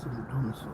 done so.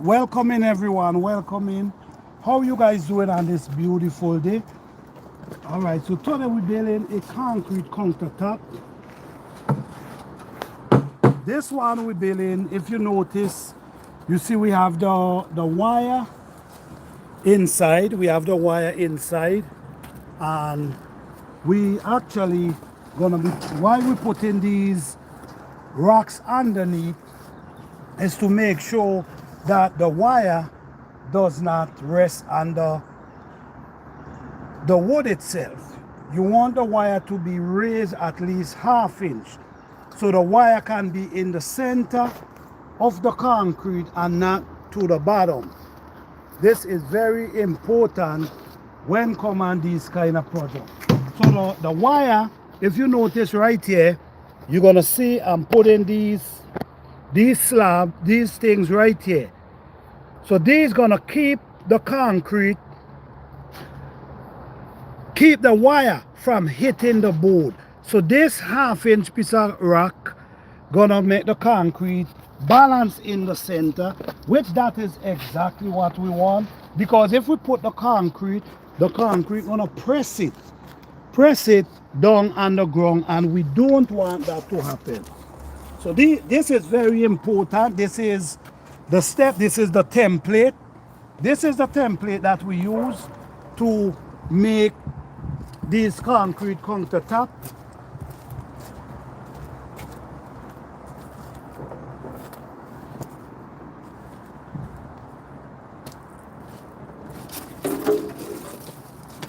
Welcoming everyone, welcoming. How you guys doing on this beautiful day? All right, so today we're building a concrete countertop. This one we're building, if you notice, you see we have the wire inside. We have the wire inside, and we actually gonna be, why we putting these rocks underneath is to make sure that the wire does not rest under the wood itself. You want the wire to be raised at least ½ inch, so the wire can be in the center of the concrete and not to the bottom. This is very important when come on these kind of projects. So the wire, if you notice right here, you're gonna see I'm putting these slabs, these things right here. So these gonna keep the concrete, keep the wire from hitting the board. So this ½ inch piece of rock gonna make the concrete balance in the center, which that is exactly what we want, because if we put the concrete gonna press it down on the ground, and we don't want that to happen. So this is very important. This is the step, this is the template. This is the template that we use to make these concrete countertop.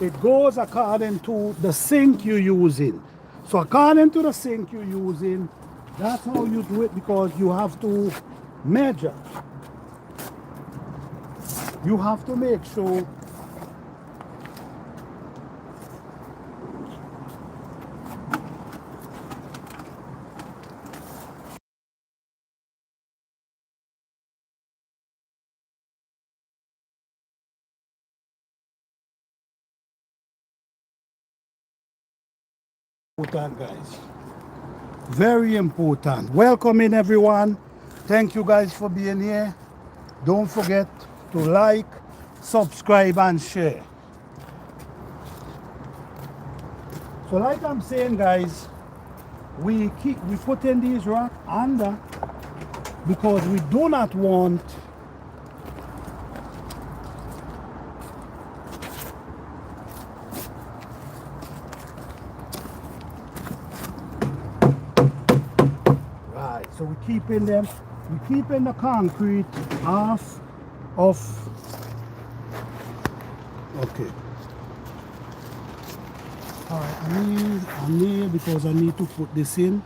It goes according to the sink you're using. So according to the sink you're using, that's how you do it, because you have to measure. You have to make sure important, guys. Very important. Welcoming everyone. Thank you guys for being here. Don't forget to like, subscribe, and share. So like I'm saying, guys, we put in these rocks under, because we do not want so we're keeping the concrete off of, okay. All right, I need, because I need to put this in.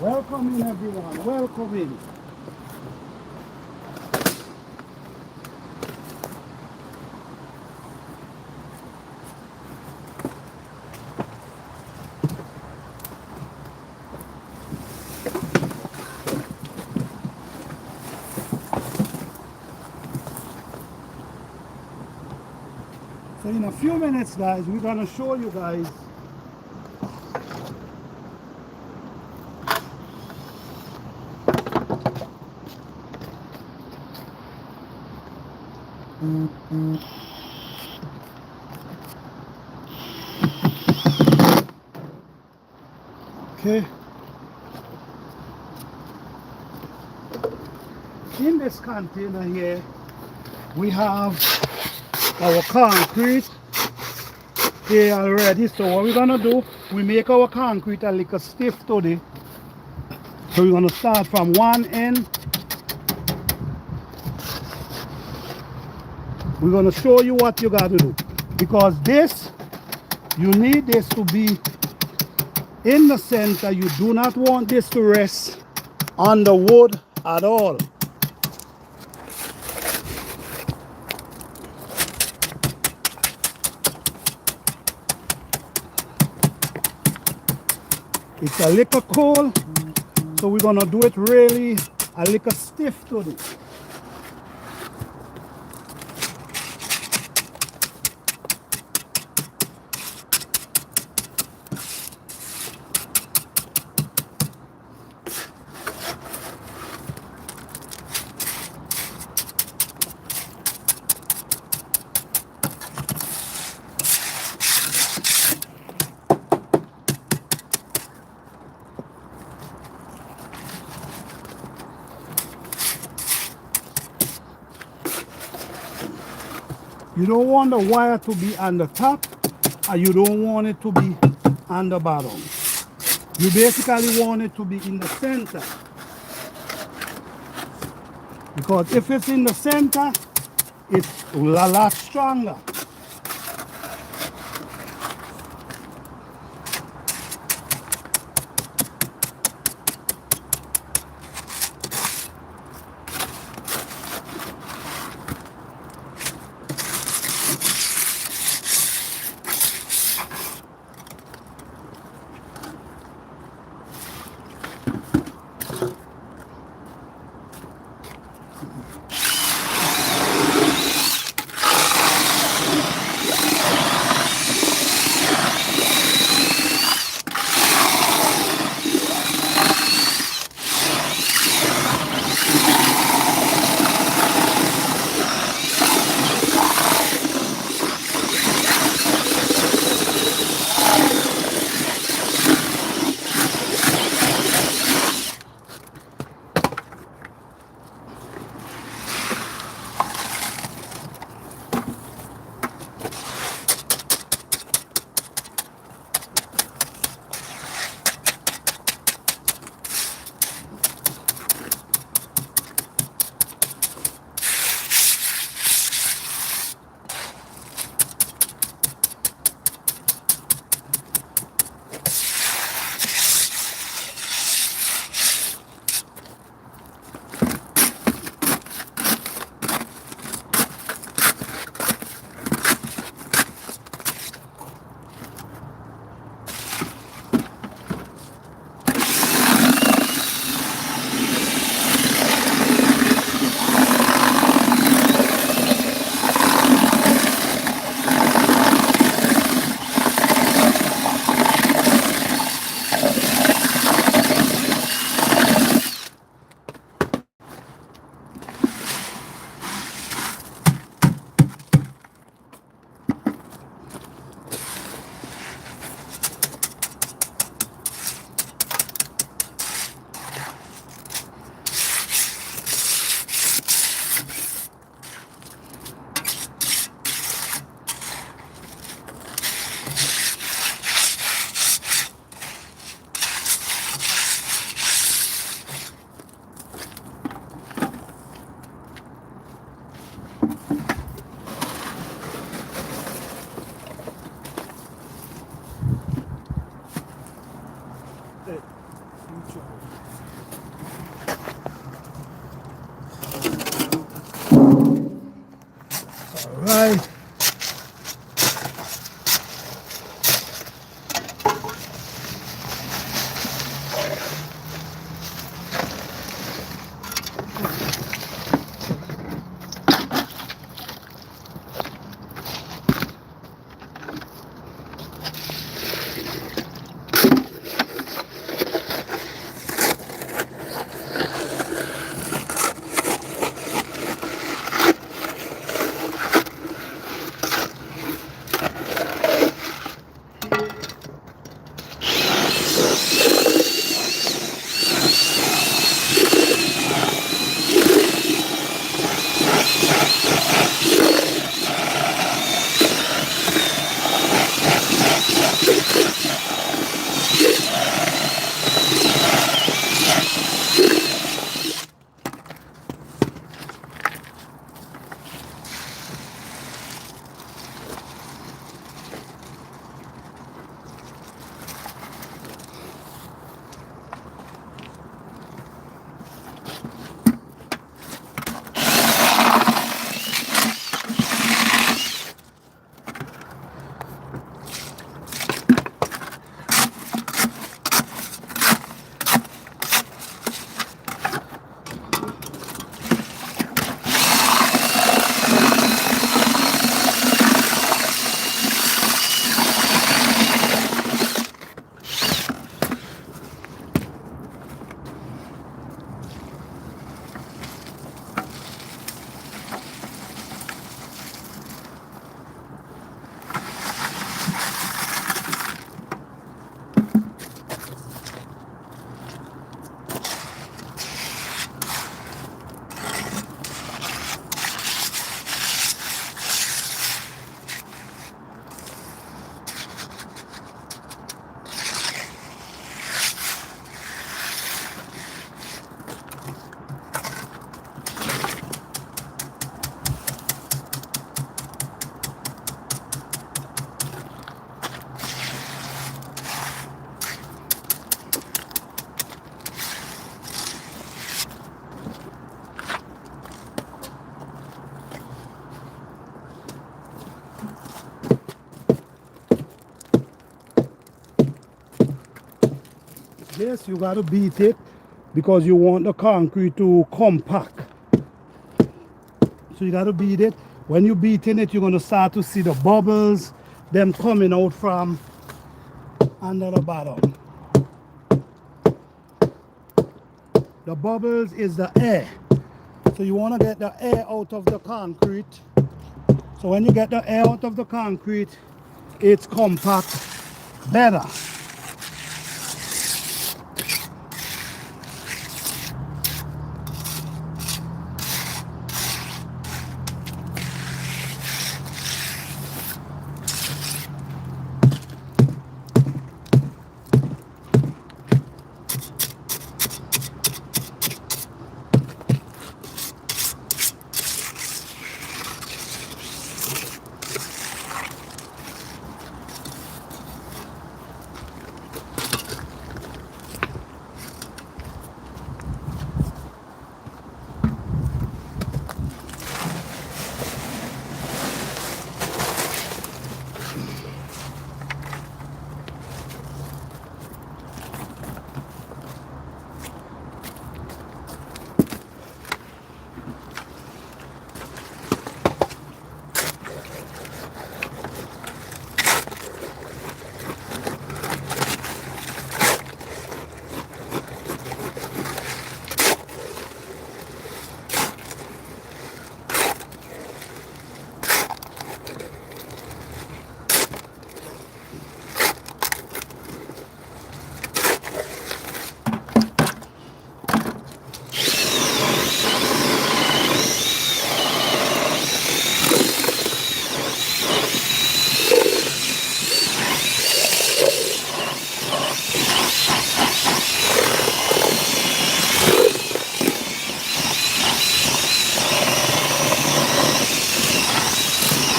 Welcome in everyone, welcome in. So in a few minutes, guys, we're gonna show you guys Okay. In this container here, we have our concrete here already. So what we're gonna do, we make our concrete a little stiff today. So we're gonna start from one end. We're gonna show you what you gotta do. Because this, you need this to be in the center. You do not want this to rest on the wood at all. It's a little cold, so we're gonna do it really a little stiff today. You don't want the wire to be on the top, and you don't want it to be on the bottom. You basically want it to be in the center. Because if it's in the center, it's a lot stronger. Right. this. You got to beat it because you want the concrete to compact. So you got to beat it. When you're beating it, you're going to start to see the bubbles, them coming out from under the bottom. The bubbles is the air. So you want to get the air out of the concrete. So when you get the air out of the concrete, it's compact better.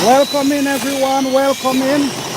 Welcome in everyone, welcome in.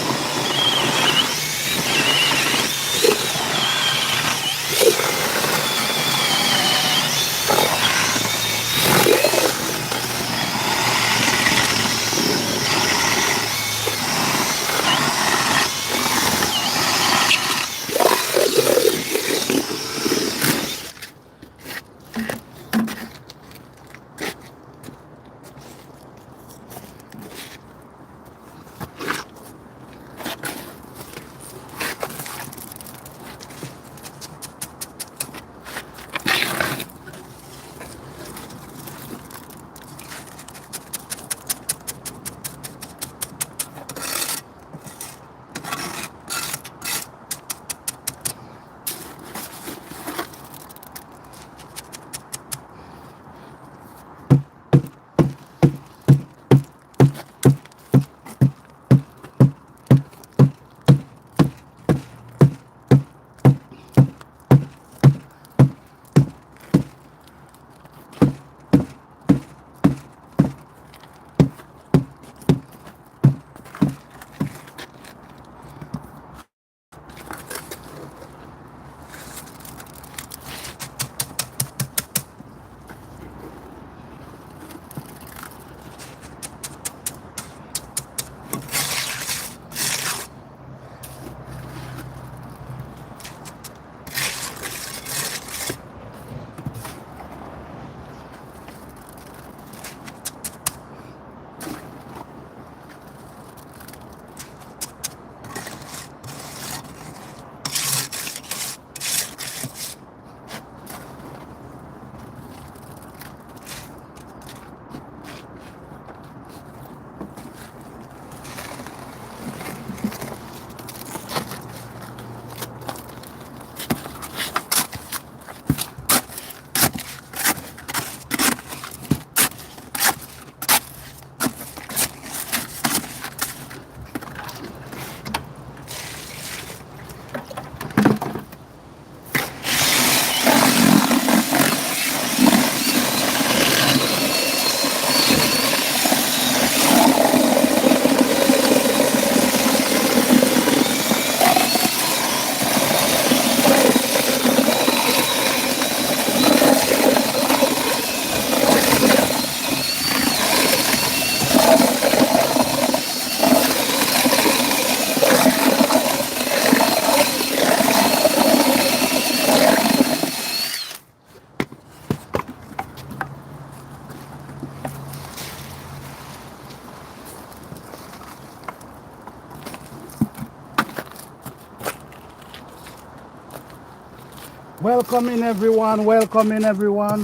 Welcoming everyone, welcoming everyone.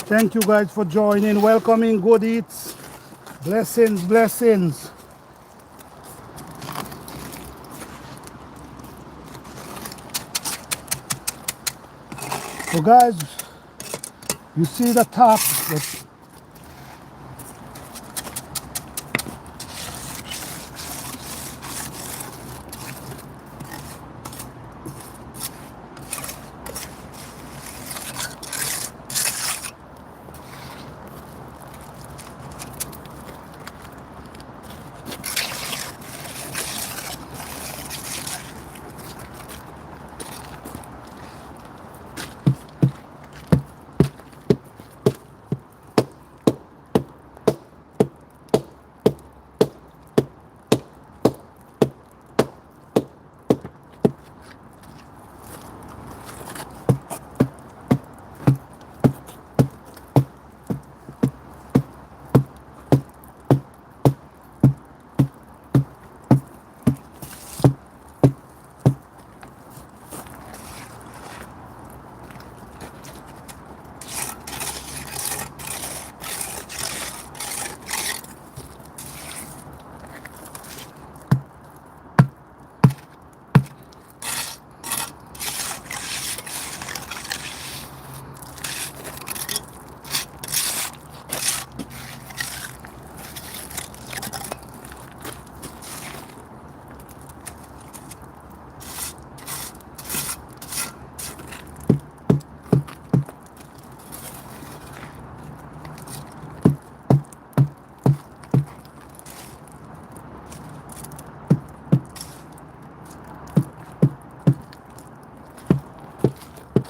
Thank you guys for joining. Welcoming Good Eats. Blessings, blessings. So guys, you see the top.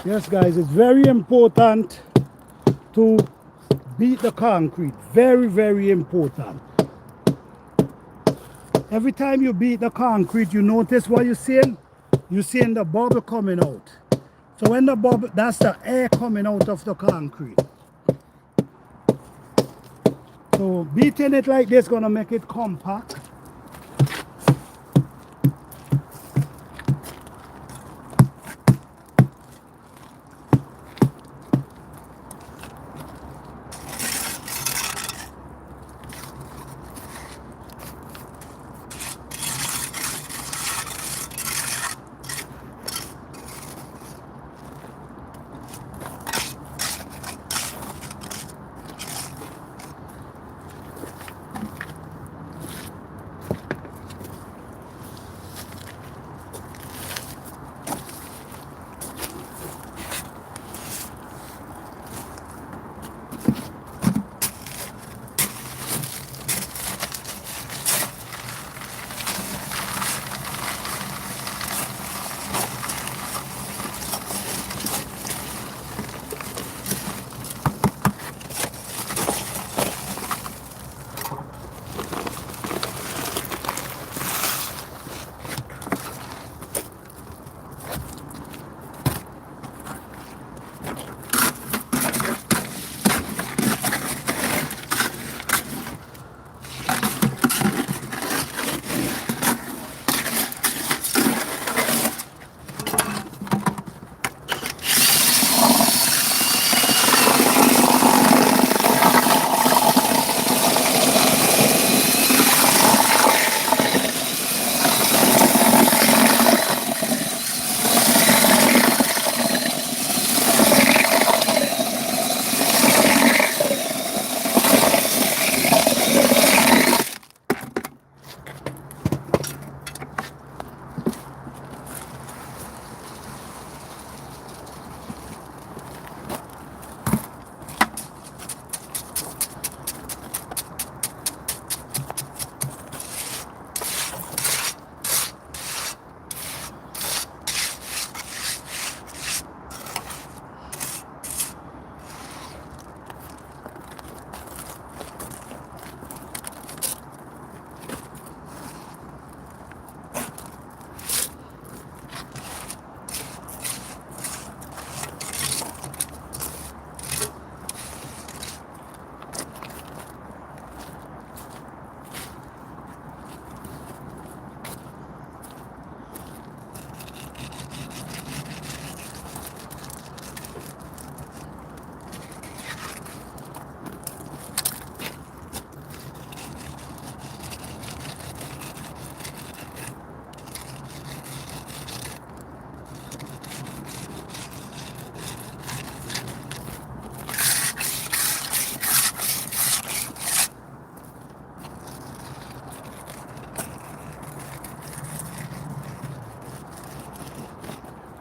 Yes guys, it's very important to beat the concrete. Very, very important. Every time you beat the concrete, you notice what you're seeing? You're seeing the bubble coming out. So when the bubble, that's the air coming out of the concrete. So beating it like this is gonna make it compact.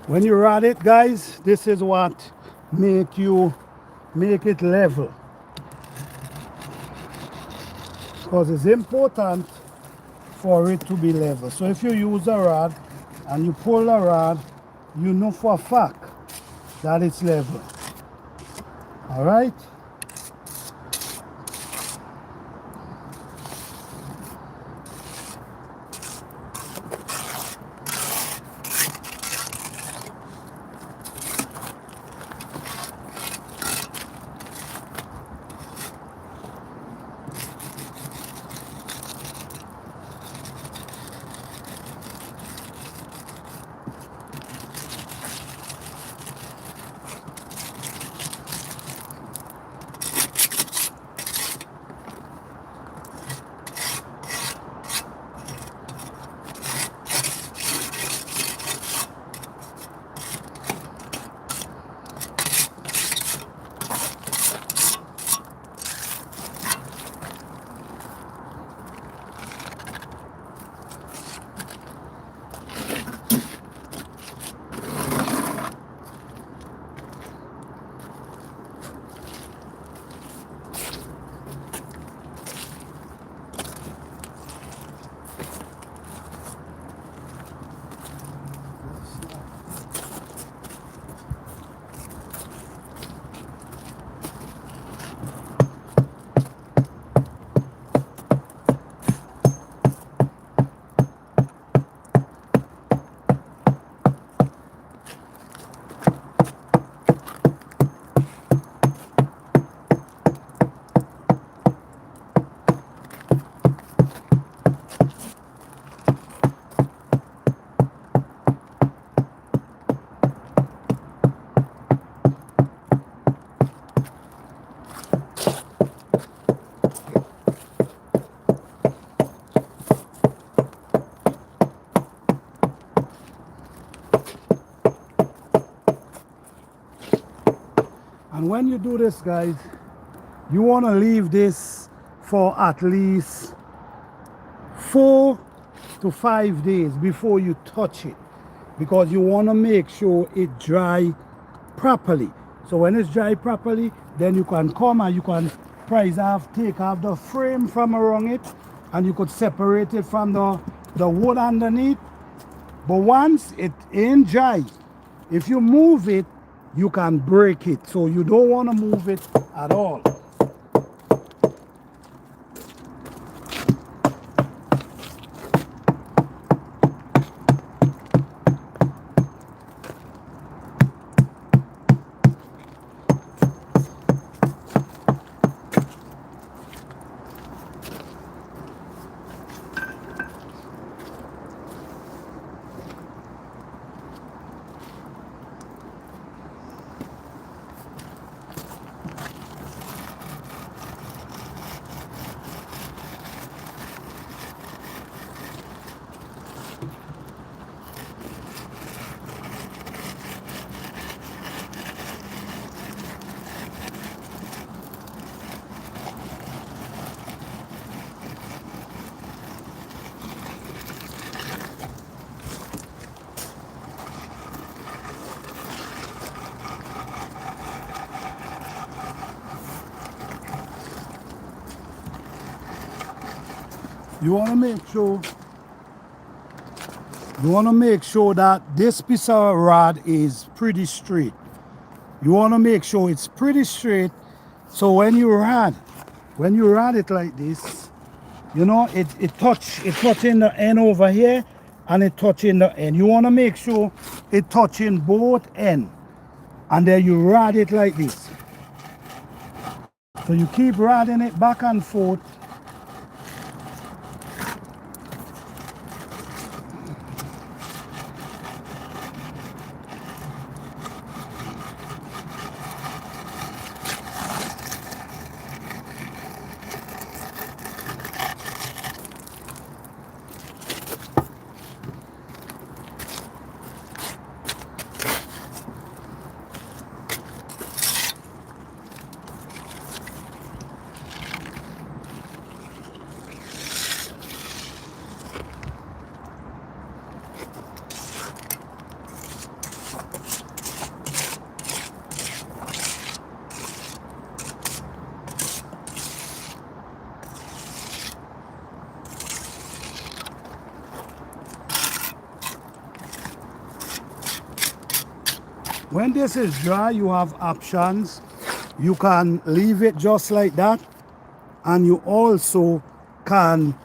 When you rod it, guys, this is what make it level, because it's important for it to be level. So if you use a rod and you pull the rod, you know for a fact that it's level. All right. And when you do this, guys, you want to leave this for at least 4 to 5 days before you touch it, because you want to make sure it dry properly. So when it's dry properly, then you can come and you can take off the frame from around it, and you could separate it from the wood underneath. But once it ain't dry, if you move it, you can break it. So you don't want to move it at all. You want to make sure that this piece of rod is pretty straight. You want to make sure it's pretty straight, so when you rod it like this, you know, it touching the end over here, and it touching the end. You want to make sure it touching both ends, and then you rod it like this. So you keep rodding it back and forth. When this is dry, you have options. You can leave it just like that, and you also can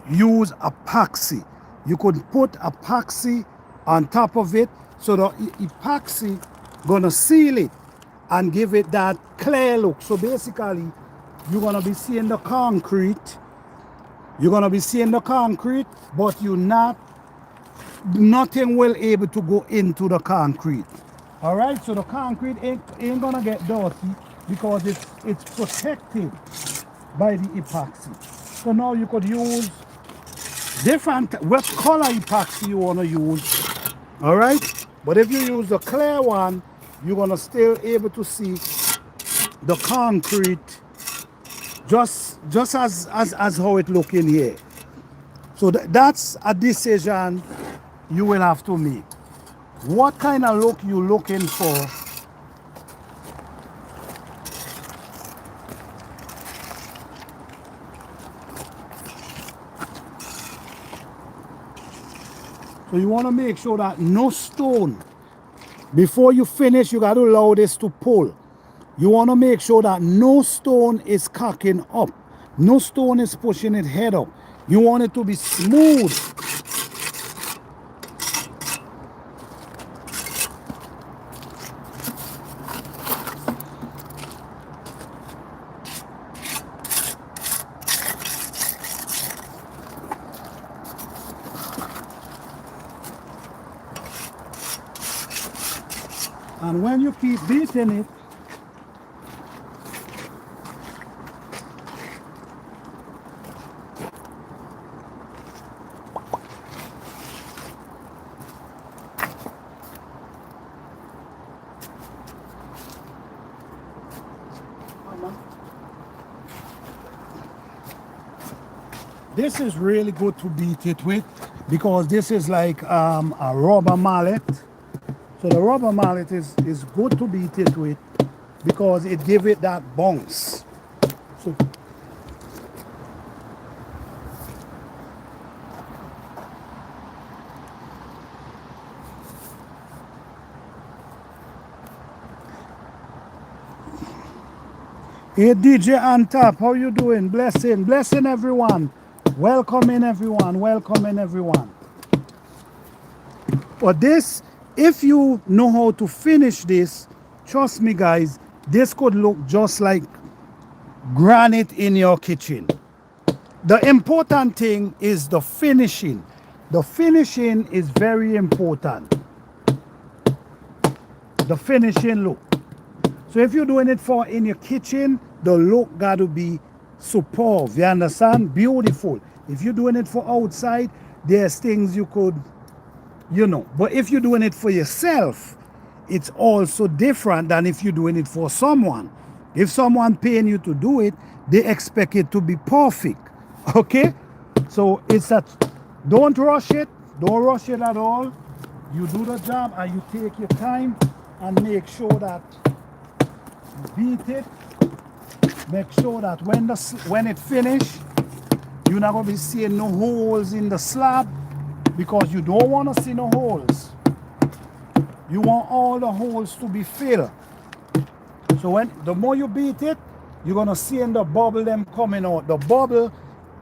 use epoxy. You could put epoxy on top of it, so the epoxy gonna seal it and give it that clear look. So basically, you're gonna be seeing the concrete. You're gonna be seeing the concrete, but nothing will able to go into the concrete. All right, so the concrete ain't gonna get dirty because it's protected by the epoxy. So now you could use what color epoxy you wanna use. All right, but if you use the clear one, you're gonna still able to see the concrete just as how it look in here. So that's a decision you will have to make. What kind of look you looking for? So you want to make sure that no stone, before you finish, you got to allow this to pull. You want to make sure that no stone is cocking up. No stone is pushing it head up. You want it to be smooth. And when you keep beating it, this is really good to beat it with, because this is like a rubber mallet. So the rubber mallet is good to beat it with because it gives it that bounce. So hey DJ on top, how you doing? Blessing everyone. Welcome in everyone. But this, if you know how to finish this, trust me guys, this could look just like granite in your kitchen. The important thing is the finishing. The finishing is very important. The finishing look. So if you're doing it for in your kitchen, the look got to be superb. You understand? Beautiful. If you're doing it for outside, there's things you could, but if you're doing it for yourself, it's also different than if you're doing it for someone. If someone paying you to do it, they expect it to be perfect. Okay? So it's that, don't rush it at all. You do the job and you take your time and make sure that you beat it. Make sure that when it finish, you're not going to be seeing no holes in the slab, because you don't want to see no holes. You want all the holes to be filled. So the more you beat it, you're going to see in the bubble them coming out. The bubble,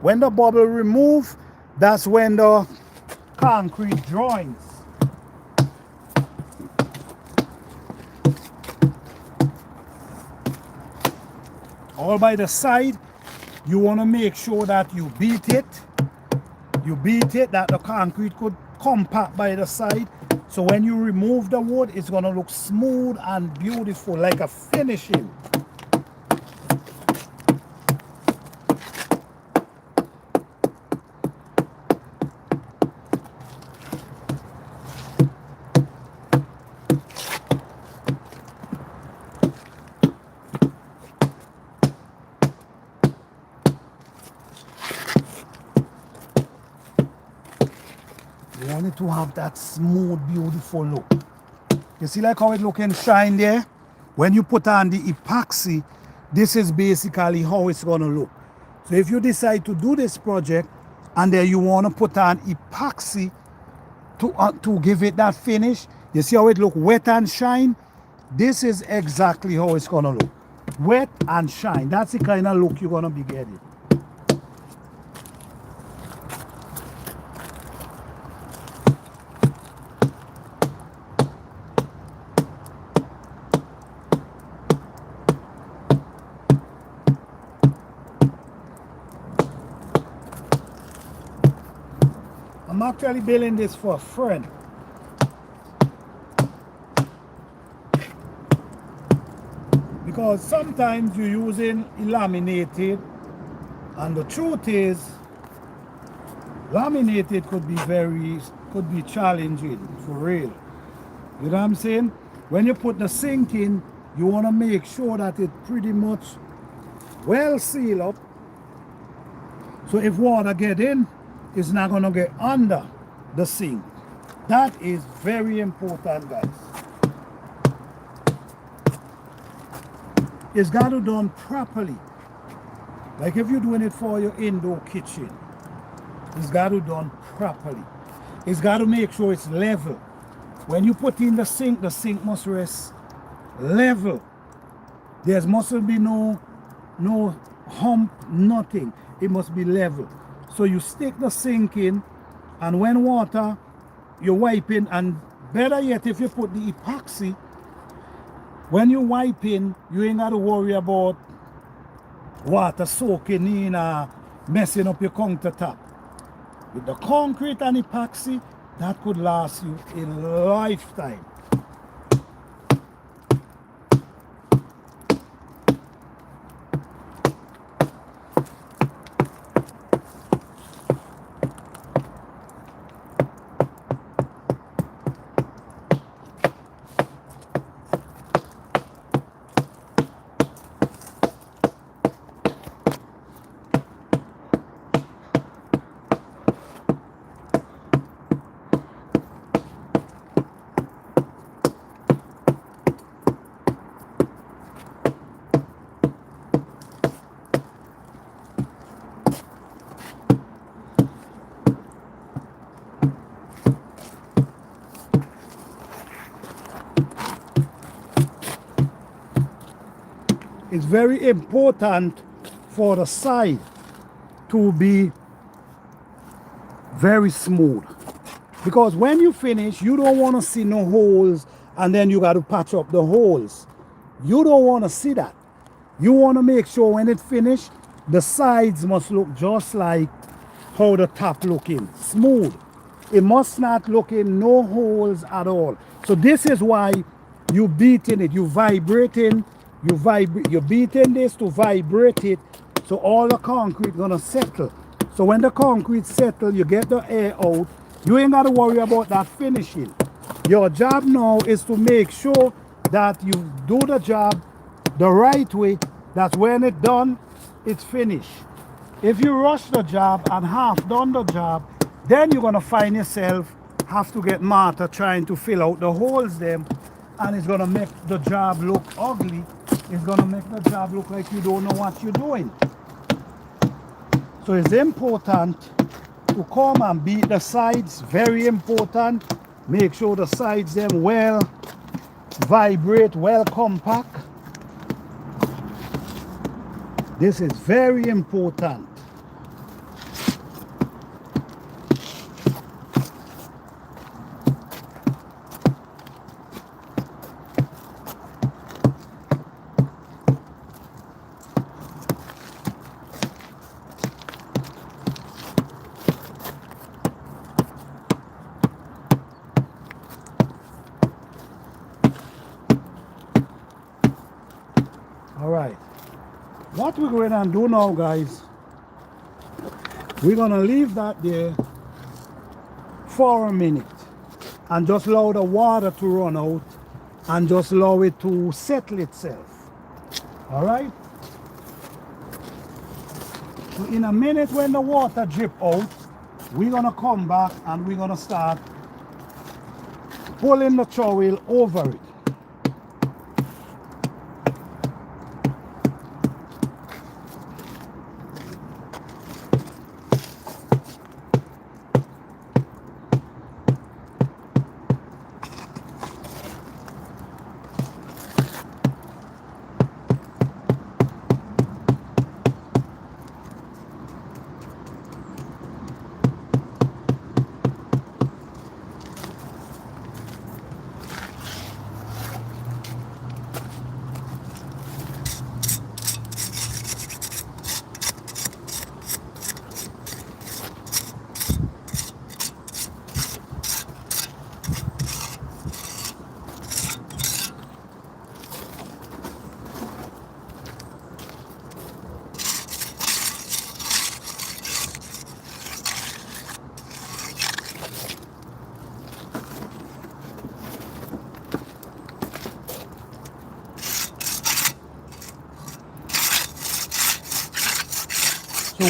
when the bubble remove, that's when the concrete joins. All by the side, you want to make sure that you beat it. That the concrete could compact by the side. So when you remove the wood, it's going to look smooth and beautiful, like a finishing. You want it to have that smooth, beautiful look. You see like how it look and shine there? When you put on the epoxy, this is basically how it's going to look. So if you decide to do this project and then you want to put on epoxy to give it that finish, You see how it look wet and shine? This is exactly how it's gonna look. Wet and shine. That's the kind of look you're gonna be getting. I'm actually building this for a friend. Because sometimes you're using laminated, and the truth is, laminated could be challenging, for real. You know what I'm saying? When you put the sink in, you want to make sure that it pretty much well sealed up. So if water get in, it's not going to get under the sink. That is very important, guys. It's got to be done properly. Like if you're doing it for your indoor kitchen, it's got to be done properly. It's got to make sure it's level. When you put in the sink must rest level. There mustn't be no hump, nothing. It must be level. So you stick the sink in, and when water, you're wiping, and better yet, if you put the epoxy, when you wipe in, you ain't got to worry about water soaking in or messing up your countertop. With the concrete and epoxy, that could last you a lifetime. It's very important for the side to be very smooth, because when you finish, you don't want to see no holes and then you got to patch up the holes. You don't want to see that. You want to make sure when it finished, the sides must look just like how the top looking, smooth. It must not look in no holes at all. So this is why you beating it, you vibrating, you're beating this to vibrate it, so all the concrete gonna settle. So when the concrete settle, you get the air out, you ain't gotta worry about that finishing. Your job now is to make sure that you do the job the right way, that when it's done, it's finished. If you rush the job and half done the job, then you're gonna find yourself have to get mortar trying to fill out the holes them, and it's gonna make the job look ugly. It's gonna make the job look like you don't know what you're doing. So it's important to come and beat the sides, very important. Make sure the sides them well vibrate, well compact. This is very important. All right, what we're going to do now, guys, we're going to leave that there for a minute and just allow the water to run out and just allow it to settle itself. All right, so in a minute when the water drip out, we're going to come back and we're going to start pulling the trowel over it.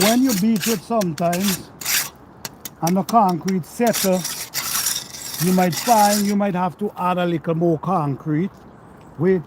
when you beat it sometimes and the concrete settle, you might find you might have to add a little more concrete, which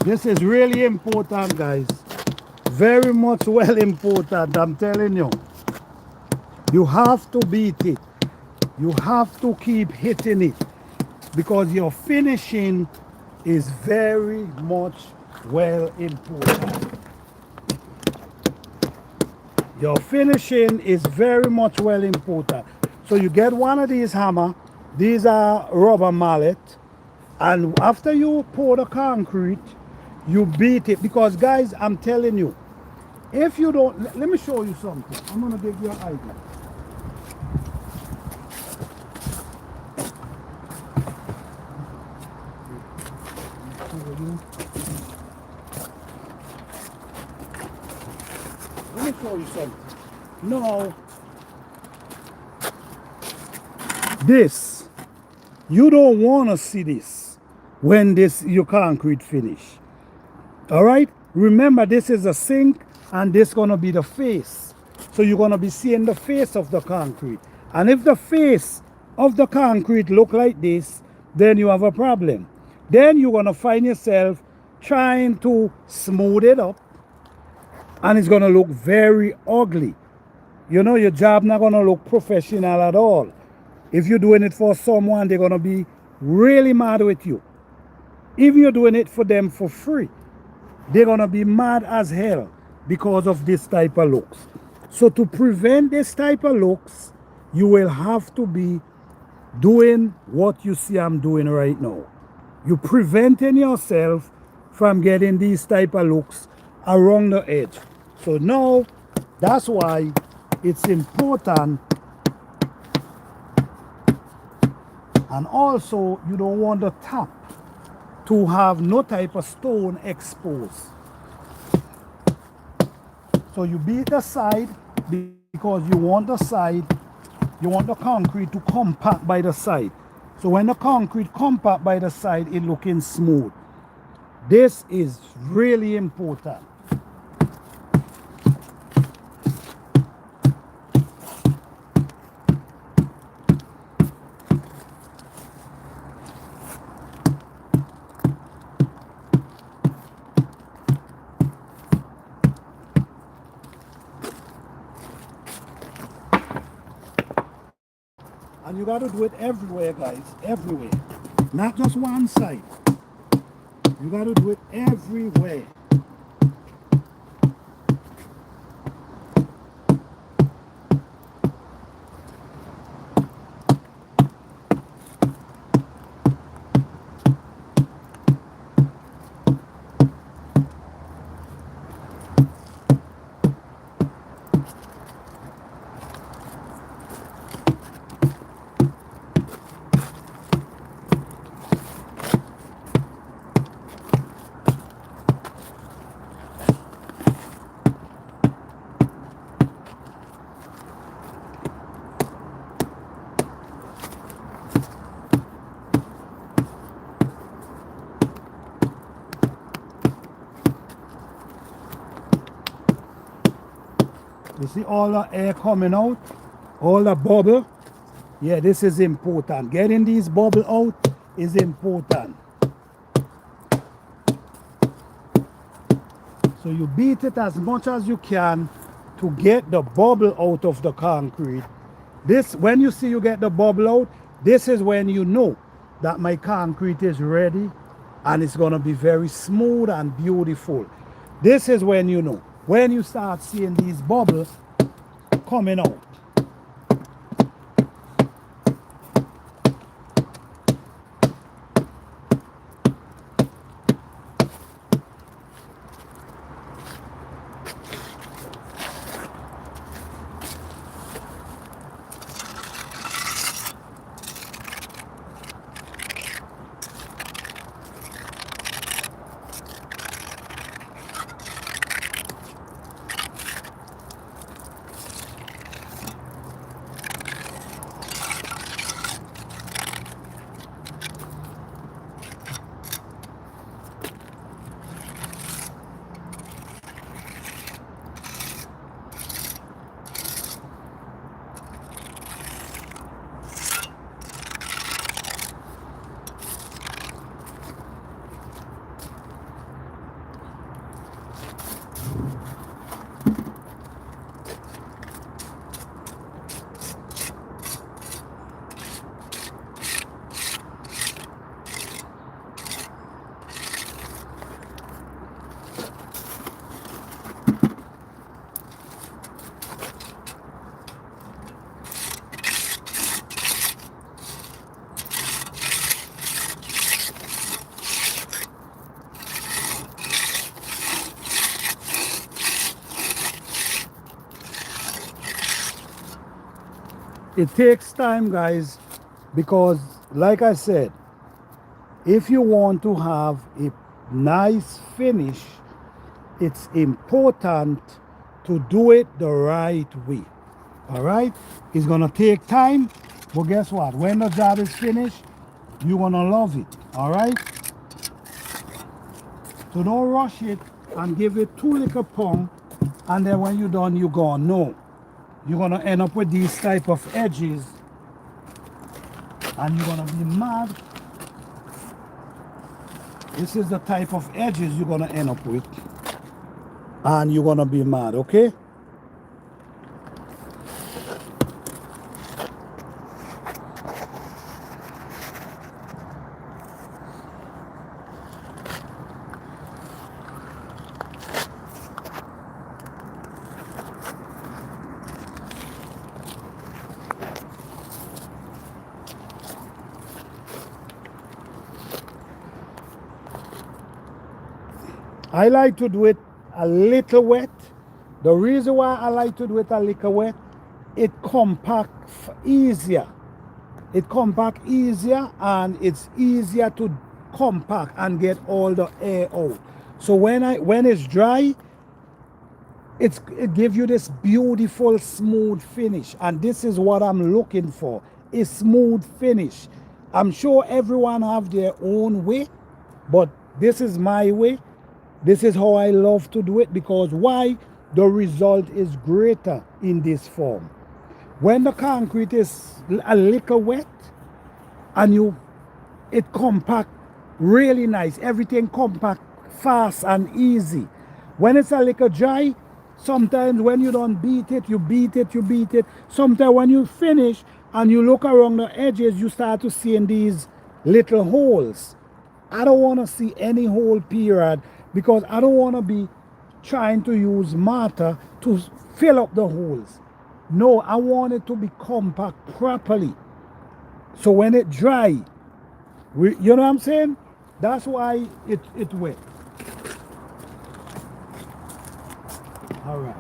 this is really important, guys. Very much well important, I'm telling you. You have to beat it. You have to keep hitting it because your finishing is very much well important. Your finishing is very much well important. So you get one of these hammer. These are rubber mallet. And after you pour the concrete, you beat it. Because guys, I'm telling you, if you don't, let me show you something. I'm gonna give you an idea. Let me show you something. Now, this, you don't want to see this when this your concrete finish. All right, remember this is a sink and this gonna be the face, so you're gonna be seeing the face of the concrete. And if the face of the concrete look like this, then you have a problem. Then you're gonna find yourself trying to smooth it up and it's gonna look very ugly. You know, your job not gonna look professional at all. If you're doing it for someone, they're gonna be really mad with you. If you're doing it for them for free, they're gonna be mad as hell because of this type of looks. So to prevent this type of looks, you will have to be doing what you see I'm doing right now. You're preventing yourself from getting these type of looks around the edge. So now, that's why it's important. And also, you don't want the top to have no type of stone exposed. So you beat the side because you want the side, you want the concrete to compact by the side. So when the concrete compact by the side, it's looking smooth. This is really important. And you got to do it everywhere, guys, everywhere. Not just one side. You got to do it everywhere. You see all the air coming out, all the bubble. Yeah, this is important. Getting these bubble out is important. So you beat it as much as you can to get the bubble out of the concrete. This, when you see you get the bubble out, this is when you know that my concrete is ready and it's gonna be very smooth and beautiful. This is when you know. When you start seeing these bubbles coming out. It takes time, guys, because like I said, if you want to have a nice finish, it's important to do it the right way. All right? It's gonna take time, but guess what? When the job is finished, you're gonna love it. All right? So don't rush it and give it too little pump, and then when you're done, you're gone. No. You're gonna end up with these type of edges, and you're gonna be mad. This is the type of edges you're gonna end up with. and you're gonna be mad, okay? I like to do it a little wet. The reason why I like to do it a little wet, it compact easier. It compact easier, and it's easier to compact and get all the air out. So when it's dry, it gives you this beautiful smooth finish, and this is what I'm looking for, a smooth finish. I'm sure everyone have their own way, but this is my way. This is how I love to do it, because why? The result is greater in this form. When the concrete is a little wet and it compact really nice, everything compact fast and easy. When it's a little dry, sometimes when you don't beat it, you beat it. Sometimes when you finish and you look around the edges, you start to see in these little holes. I don't want to see any hole period, because I don't want to be trying to use mortar to fill up the holes. No, I want it to be compact properly. So when it dry, you know what I'm saying? That's why it wet. All right.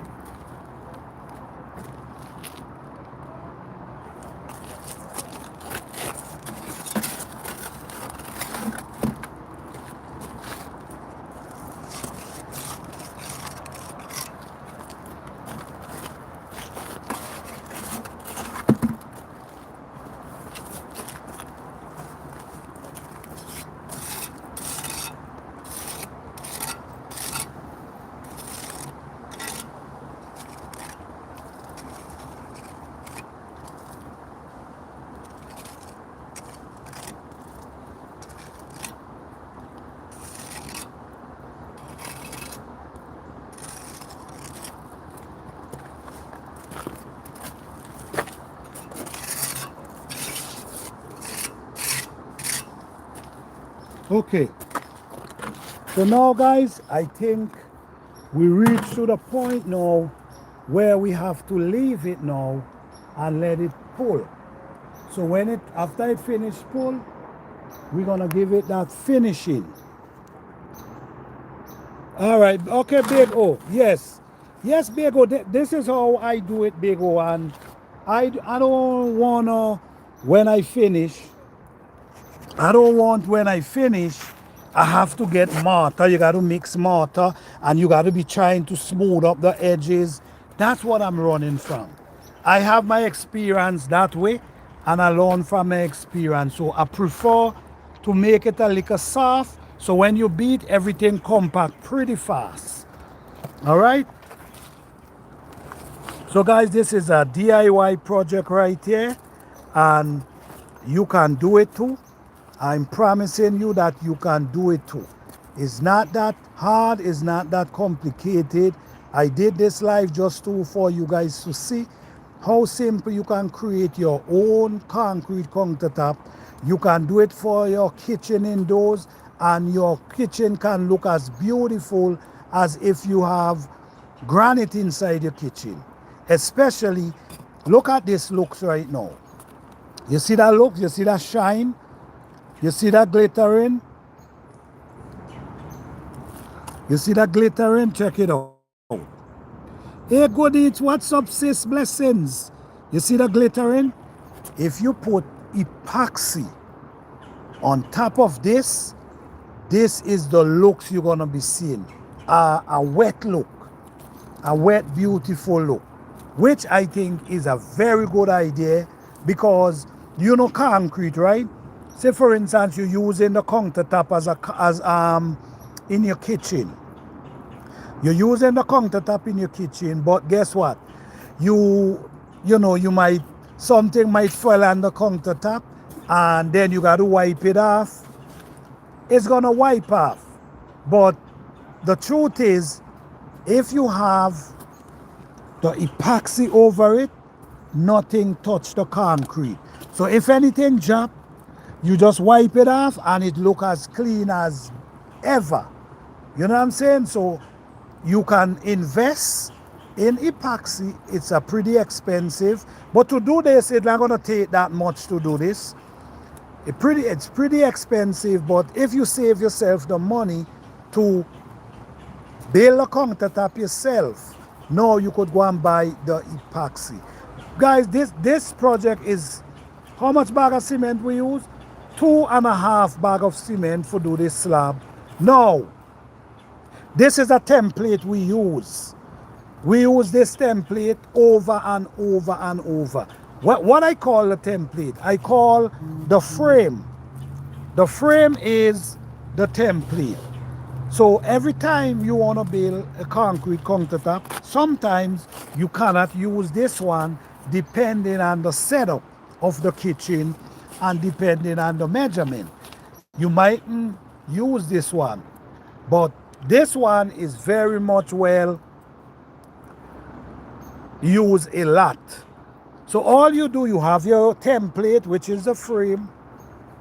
Okay, so now guys, I think we reached to the point now where we have to leave it now and let it pull. So when after it finish pull, we're gonna give it that finishing. All right, okay, Big O, yes, Big O, this is how I do it, Big O, and I don't wanna, when I finish, I have to get mortar. You got to mix mortar, and you got to be trying to smooth up the edges. That's what I'm running from. I have my experience that way, and I learn from my experience. So I prefer to make it a little soft, so when you beat, everything compact pretty fast. All right? So guys, this is a DIY project right here, and you can do it too. I'm promising you that you can do it too. It's not that hard, it's not that complicated. I did this live just for you guys to see how simple you can create your own concrete countertop. You can do it for your kitchen indoors, and your kitchen can look as beautiful as if you have granite inside your kitchen. Especially, look at this looks right now. You see that look? You see that shine? You see that glittering? You see that glittering? Check it out. Hey, good eats. What's up, sis? Blessings. You see the glittering? If you put epoxy on top of this, this is the looks you're going to be seeing. A wet look. A wet, beautiful look. Which I think is a very good idea, because you know concrete, right? Say for instance, you're using the countertop as in your kitchen. You're using the countertop in your kitchen, but guess what? You know, something might fall on the countertop, and then you got to wipe it off. It's gonna wipe off. But the truth is, If you have the epoxy over it, nothing touch the concrete. So if anything drop, you just wipe it off and it look as clean as ever. You know what I'm saying? So you can invest in epoxy. It's a pretty expensive, but to do this, it's not gonna take that much to do this. It's pretty expensive, but if you save yourself the money to build a countertop yourself, now you could go and buy the epoxy. Guys, this project is, how much bag of cement we use? 2.5 bag of cement for do this slab. Now, this is a template we use. We use this template over and over and over. What I call the template, I call the frame. The frame is the template. So every time you want to build a concrete countertop, sometimes you cannot use this one depending on the setup of the kitchen and depending on the measurement. You mightn't use this one, but this one is very much well used a lot. So all you do, you have your template, which is the frame,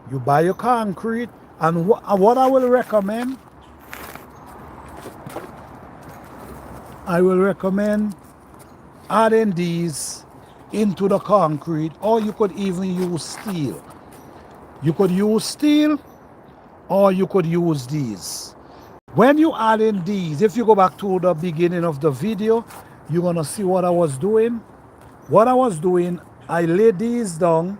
you buy your concrete, and what I will recommend adding these into the concrete, or you could even use steel. You could use steel, or you could use these. When you add in these, if you go back to the beginning of the video, you're gonna see what I was doing. What I was doing, I laid these down.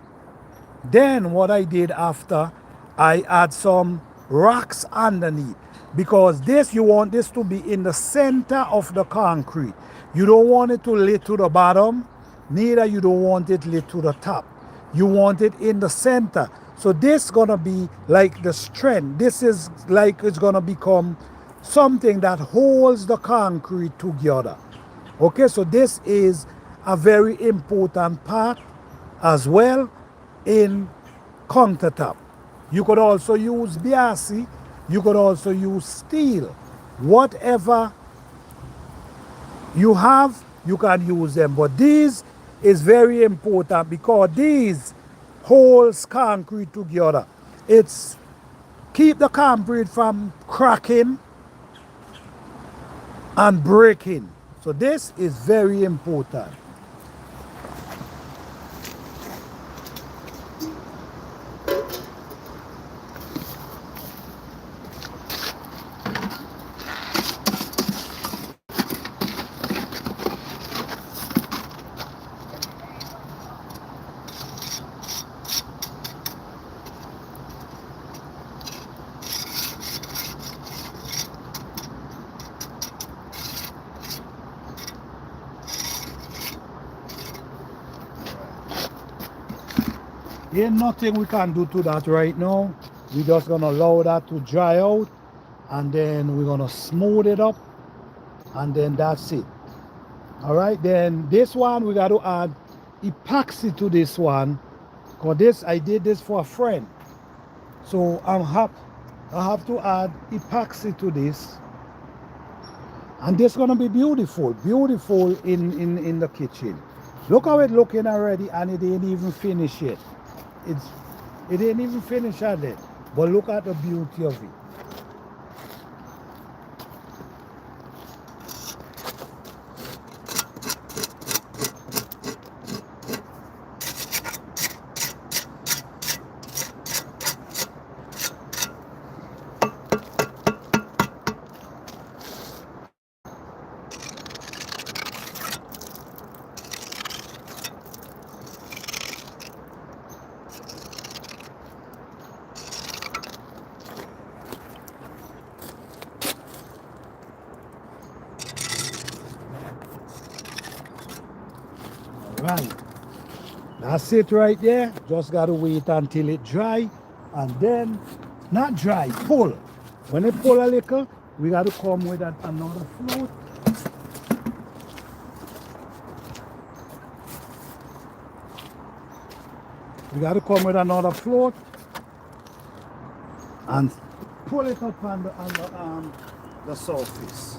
Then what I did after, I add some rocks underneath, because this, you want this to be in the center of the concrete. You don't want it to lay to the bottom, neither you don't want it lay to the top. You want it in the center. So this gonna be like the strength. This is like it's gonna become something that holds the concrete together. Okay, so this is a very important part as well in countertop. You could also use BRC, you could also use steel. Whatever you have, you can use them. But these is very important because these holds concrete together. It's keep the concrete from cracking and breaking. So this is very important. Ain't nothing we can do to that right now. We're just gonna allow that to dry out, and then we're gonna smooth it up, and then that's it. All right, then this one we got to add epoxy to this one, because this, I did this for a friend, so I have to add epoxy to this, and this gonna be beautiful in the kitchen. Look how it's looking already, and it ain't even finished yet. It ain't even finished yet, but look at the beauty of it. Right, that's it right there. Just gotta wait until it dry, and then not dry, pull. When it pull a little, we gotta come with another float. We gotta come with another float and pull it up on the surface.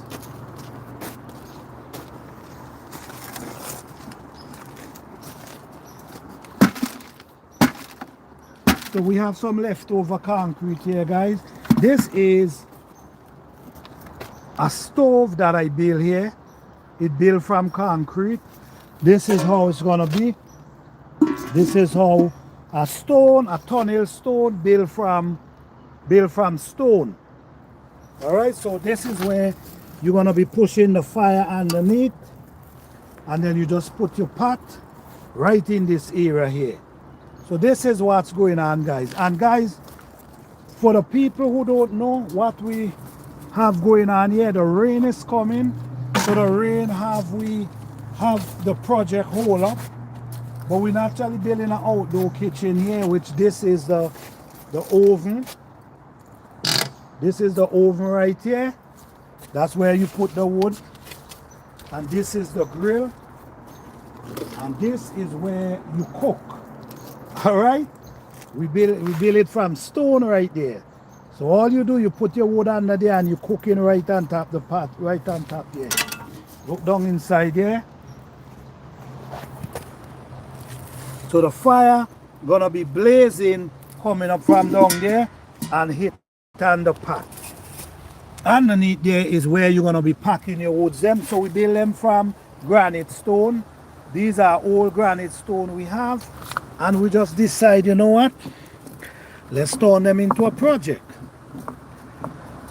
So we have some leftover concrete here, guys. This is a stove that I built here. It built from concrete. This is how it's gonna be. This is how a stone, a tunnel stone built from stone. All right, so this is where you're gonna be pushing the fire underneath, and then you just put your pot right in this area here. So this is what's going on, guys. And guys, for the people who don't know what we have going on here, the rain is coming. So the rain we have the project hold up. But we're actually building an outdoor kitchen here, which this is the oven. This is the oven right here. That's where you put the wood. And this is the grill. And this is where you cook. All right? We build it from stone right there. So all you do, you put your wood under there and you cooking right on top the pot, right on top there. Look down inside there. So the fire gonna be blazing coming up from down there and hit on the pot. Underneath there is where you're gonna be packing your woods them. So we build them from granite stone. These are old granite stone we have, and we just decide, you know what? Let's turn them into a project.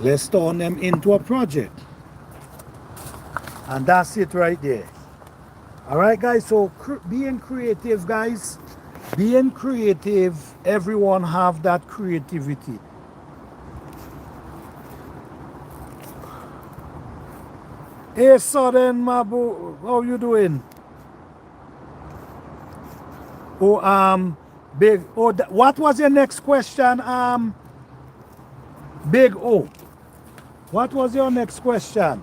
Let's turn them into a project. And that's it right there. All right, guys, so being creative, guys, being creative, everyone have that creativity. Hey, Southern Mabu, how you doing? Oh, Big O, what was your next question, Big O? What was your next question?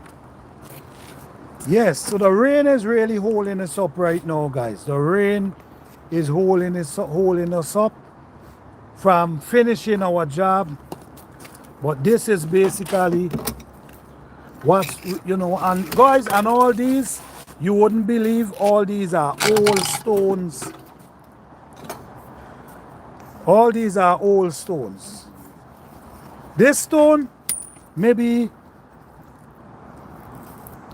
Yes, so the rain is really holding us up right now, guys. The rain is holding us up from finishing our job. But this is basically what's, you know, and guys, and all these, you wouldn't believe all these are old stones. All these are old stones. This stone maybe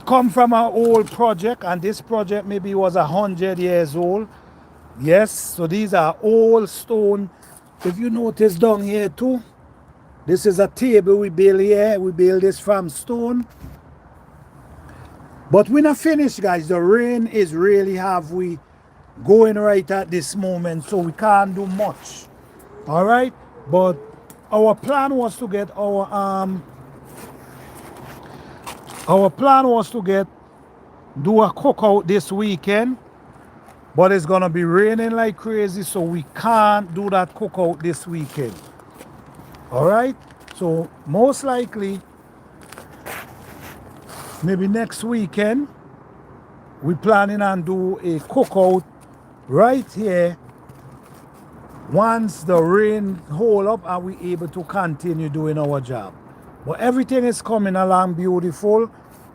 come from an old project, and this project maybe was 100 years old. Yes, so these are old stone. If you notice down here too, this is a table we build here. We build this from stone. But we're not finished, guys. The rain is really we going right at this moment, so we can't do much. All right, but our plan was to get do a cookout this weekend, but it's gonna be raining like crazy, so we can't do that cookout this weekend. All right, so most likely maybe next weekend we planning on do a cookout right here once the rain hold up and we able to continue doing our job. But everything is coming along beautiful.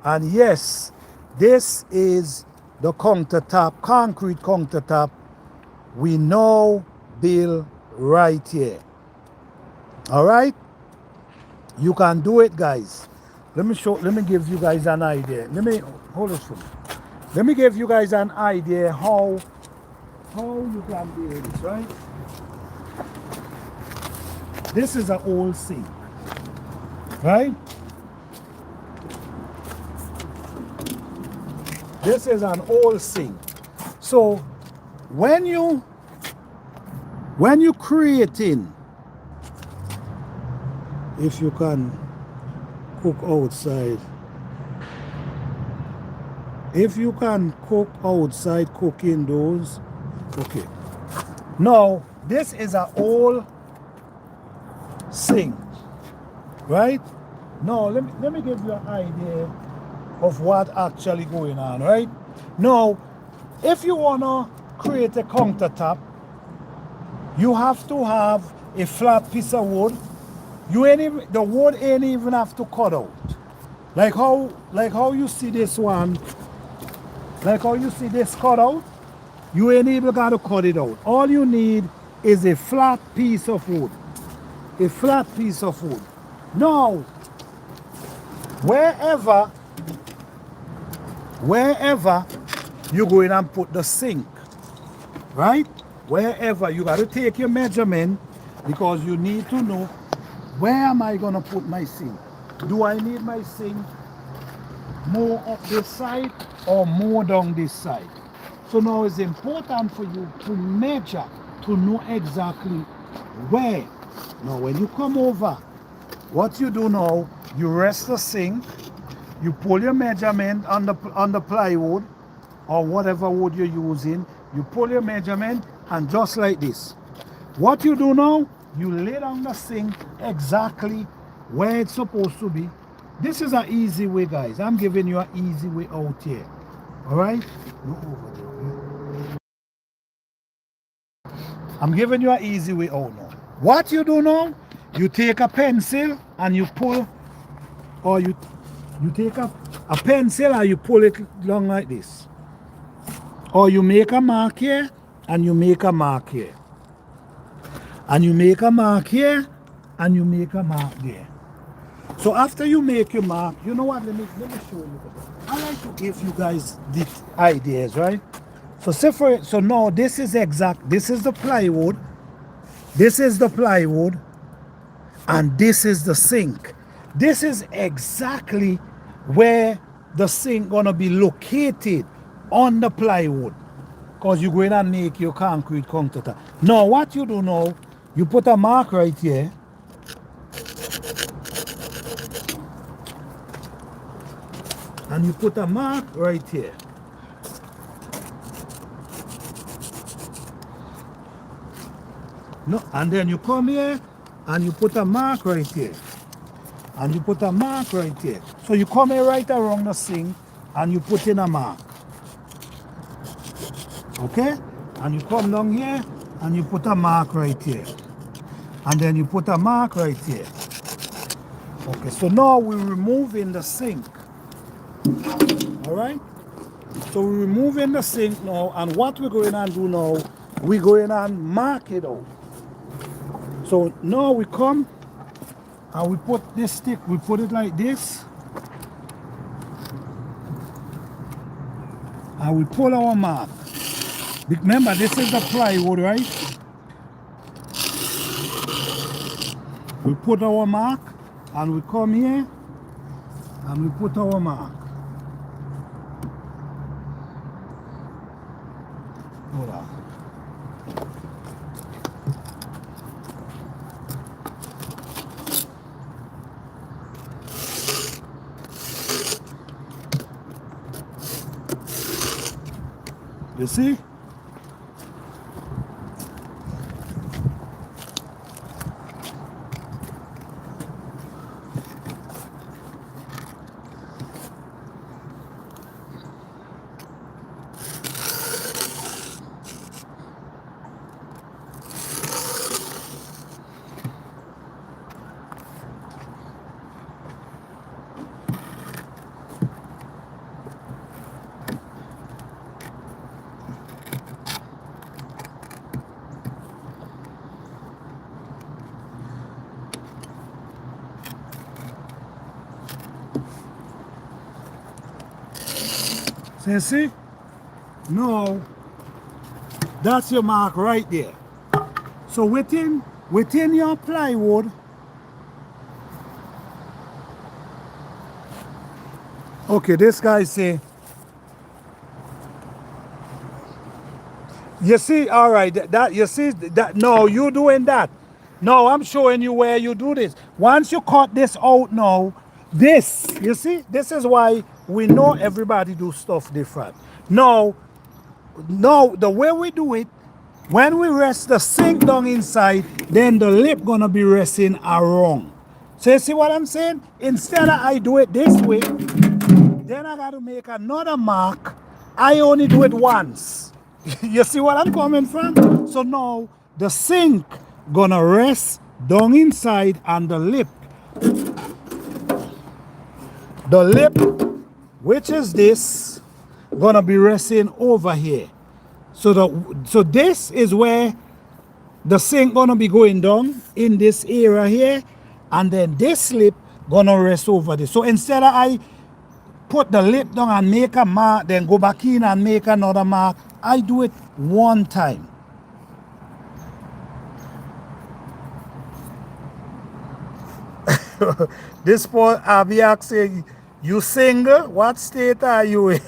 And yes, this is the countertop, concrete countertop we now build right here. All right, you can do it, guys. Let me give you guys an idea. Let me give you guys an idea how you can build this, right? This is an old sink, right? This is an old sink. So when you creating, if you can cook outside, if you can cook outside, cooking those, okay. Now this is an old sink, right? Now let me give you an idea of what actually going on, right? Now, if you wanna create a countertop, you have to have a flat piece of wood. The wood ain't even have to cut out. Like how you see this one, like how you see this cut out, you ain't even gotta cut it out. All you need is a flat piece of wood. A flat piece of wood. Now, wherever you go in and put the sink, right? Wherever you got to take your measurement, because you need to know, where am I going to put my sink? Do I need my sink more up this side or more down this side? So now it's important for you to measure, to know exactly where. Now when you come over, what you do now, you rest the sink, you pull your measurement on the plywood or whatever wood you're using, you pull your measurement, and just like this. What you do now, you lay down the sink exactly where it's supposed to be. This is an easy way, guys. I'm giving you an easy way out here. All right? I'm giving you an easy way out now. What you do now, you take a pencil and you pull, or you take a pencil and you pull it along like this. Or you make a mark here and you make a mark here. And you make a mark here and you make a mark there. So after you make your mark, you know what, let me show you. I like to give you guys the ideas, right? So say for it, so now this is exact, this is the plywood, and this is the sink. This is exactly where the sink gonna be located on the plywood, because you're going to make your concrete countertop. Now what you do now, you put a mark right here. And you put a mark right here. No, and then you come here and you put a mark right here. And you put a mark right here. So you come here right around the sink and you put in a mark. Okay? And you come down here and you put a mark right here. And then you put a mark right here. Okay, so now we're removing the sink. Alright? So we're removing the sink now, and what we're going to do now, we're going to mark it out. So now we come and we put this stick, we put it like this. And we pull our mark. Remember, this is the plywood, right? We put our mark and we come here and we put our mark. Hold on. You see? So you see? Now, that's your mark right there. So within your plywood, okay, this guy say, you see, all right, that you see that, no, you doing that. No, I'm showing you where you do this. Once you cut this out now, this, you see, this is why we know everybody do stuff different. Now, the way we do it, when we rest the sink down inside, then the lip gonna be resting around. So you see what I'm saying? Instead of I do it this way, then I gotta make another mark. I only do it once. You see what I'm coming from? So now the sink gonna rest down inside, and the lip, which is this, gonna be resting over here. So this is where the sink gonna be going down in this area here, and then this lip gonna rest over this. So instead of I put the lip down and make a mark, then go back in and make another mark, I do it one time. This poor Abiak saying, you single? What state are you in?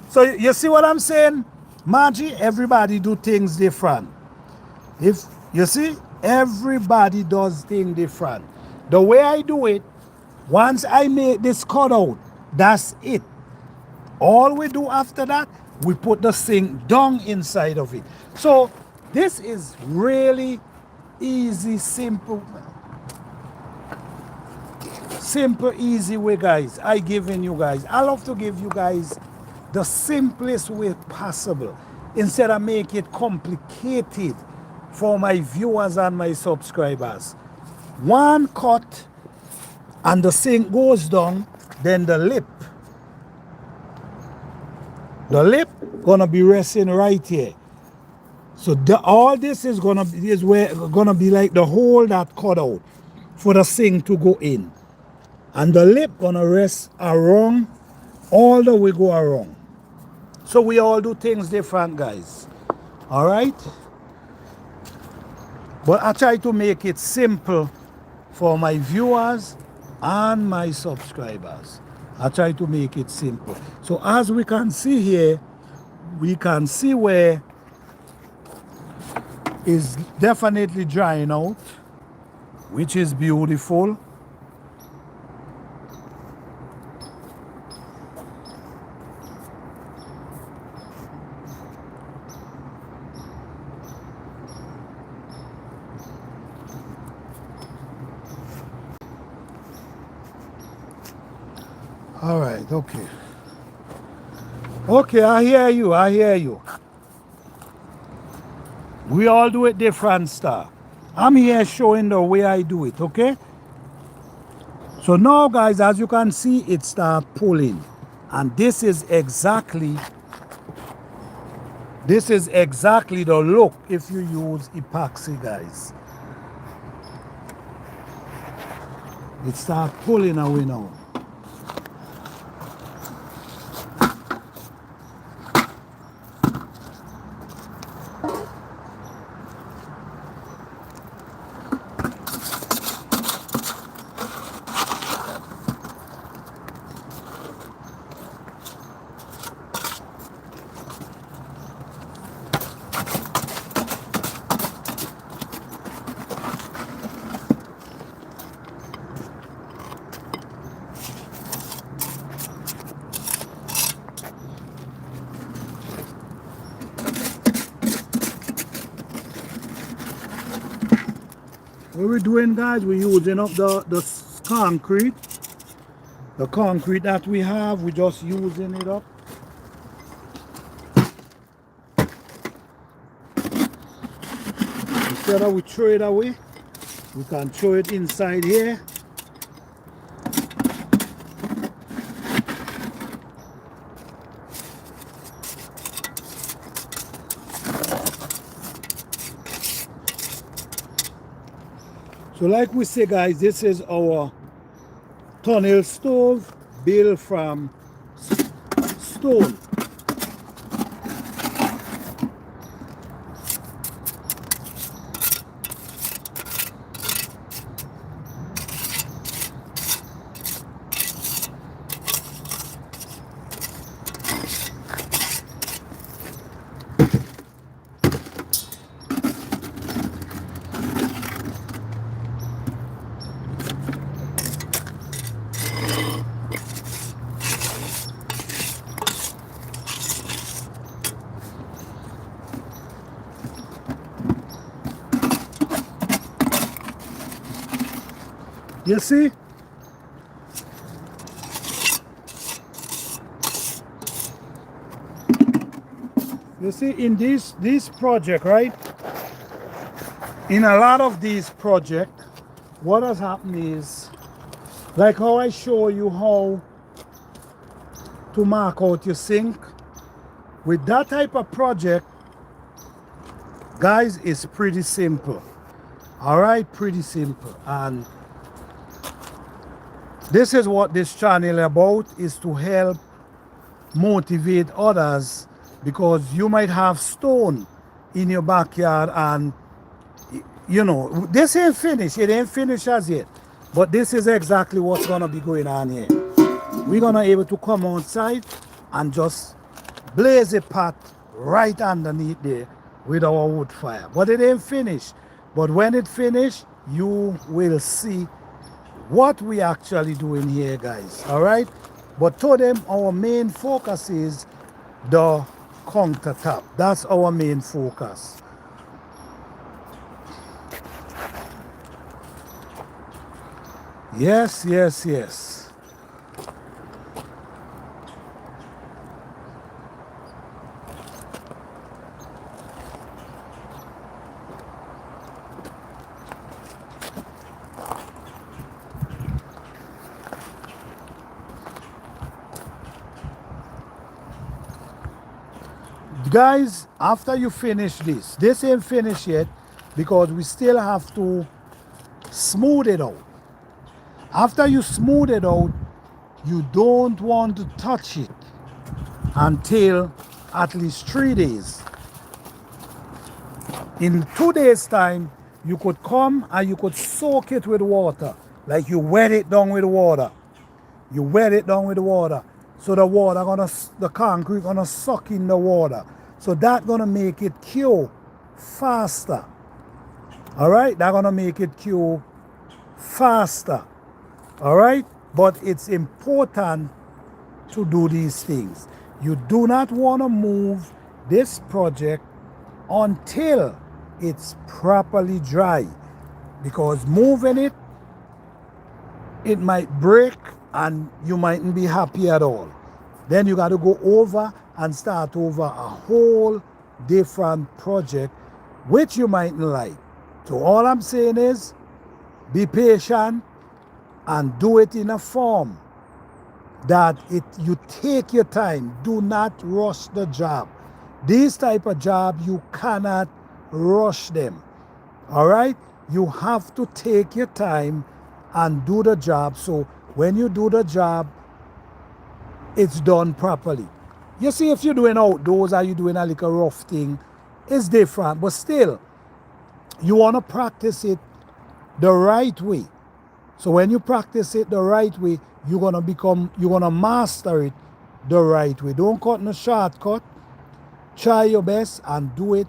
So you see what I'm saying? Margie, everybody do things different. If you see, everybody does things different. The way I do it, once I make this cutout, that's it. All we do after that, we put the sink down inside of it. So this is really easy, simple, easy way, guys. I giving you guys. I love to give you guys the simplest way possible instead of make it complicated for my viewers and my subscribers. One cut and the sink goes down, then the lip gonna be resting right here. So all this is gonna be like the hole that cut out for the sink to go in, and the lip gonna rest around all the way go around. So we all do things different, guys. All right, but I try to make it simple for my viewers and my subscribers. I try to make it simple. So as we can see here, we can see where is definitely drying out, which is beautiful. All right, okay. Okay, I hear you. We all do it different, star. I'm here showing the way I do it, okay? So now, guys, as you can see, it start pulling. And this is exactly the look if you use epoxy, guys. It start pulling away now. What we're doing, guys, we're using up the concrete. The concrete that we have, we're just using it up. Instead of we throw it away, we can throw it inside here. So like we say, guys, this is our tunnel stove built from stone. You see? You see, in this project, right? In a lot of these projects, what has happened is, like how I show you how to mark out your sink, with that type of project, Guys, it's pretty simple. All right, pretty simple. And this is what this channel is about, is to help motivate others, because you might have stone in your backyard and you know this ain't finished. It ain't finished as yet, but this is exactly what's gonna be going on here. We're gonna able to come outside and just blaze a pot right underneath there with our wood fire. But it ain't finished. But when it finished, you will see what we actually doing here, guys. All right, but to them, our main focus is the countertop. That's our main focus. Yes, yes, yes. Guys, after you finish this ain't finished yet, because we still have to smooth it out. After you smooth it out, you don't want to touch it until at least 3 days. In 2 days time, you could come and you could soak it with water. Like you wet it down with water. You wet it down with water. So the concrete gonna suck in the water. So that's gonna make it cure faster. All right, that's gonna make it cure faster. All right, but it's important to do these things. You do not want to move this project until it's properly dry, because moving it, it might break and you mightn't be happy at all. Then you got to go over and start over a whole different project, which you mightn't like. So all I'm saying is, be patient and do it in a form that you take your time. Do not rush the job. These type of job, you cannot rush them. All right, you have to take your time and do the job, so when you do the job, it's done properly. You see, if you're doing outdoors or you're doing a little rough thing, it's different, but still you want to practice it the right way. So when you practice it the right way, you're gonna master it the right way. Don't cut no shortcut. Try your best and do it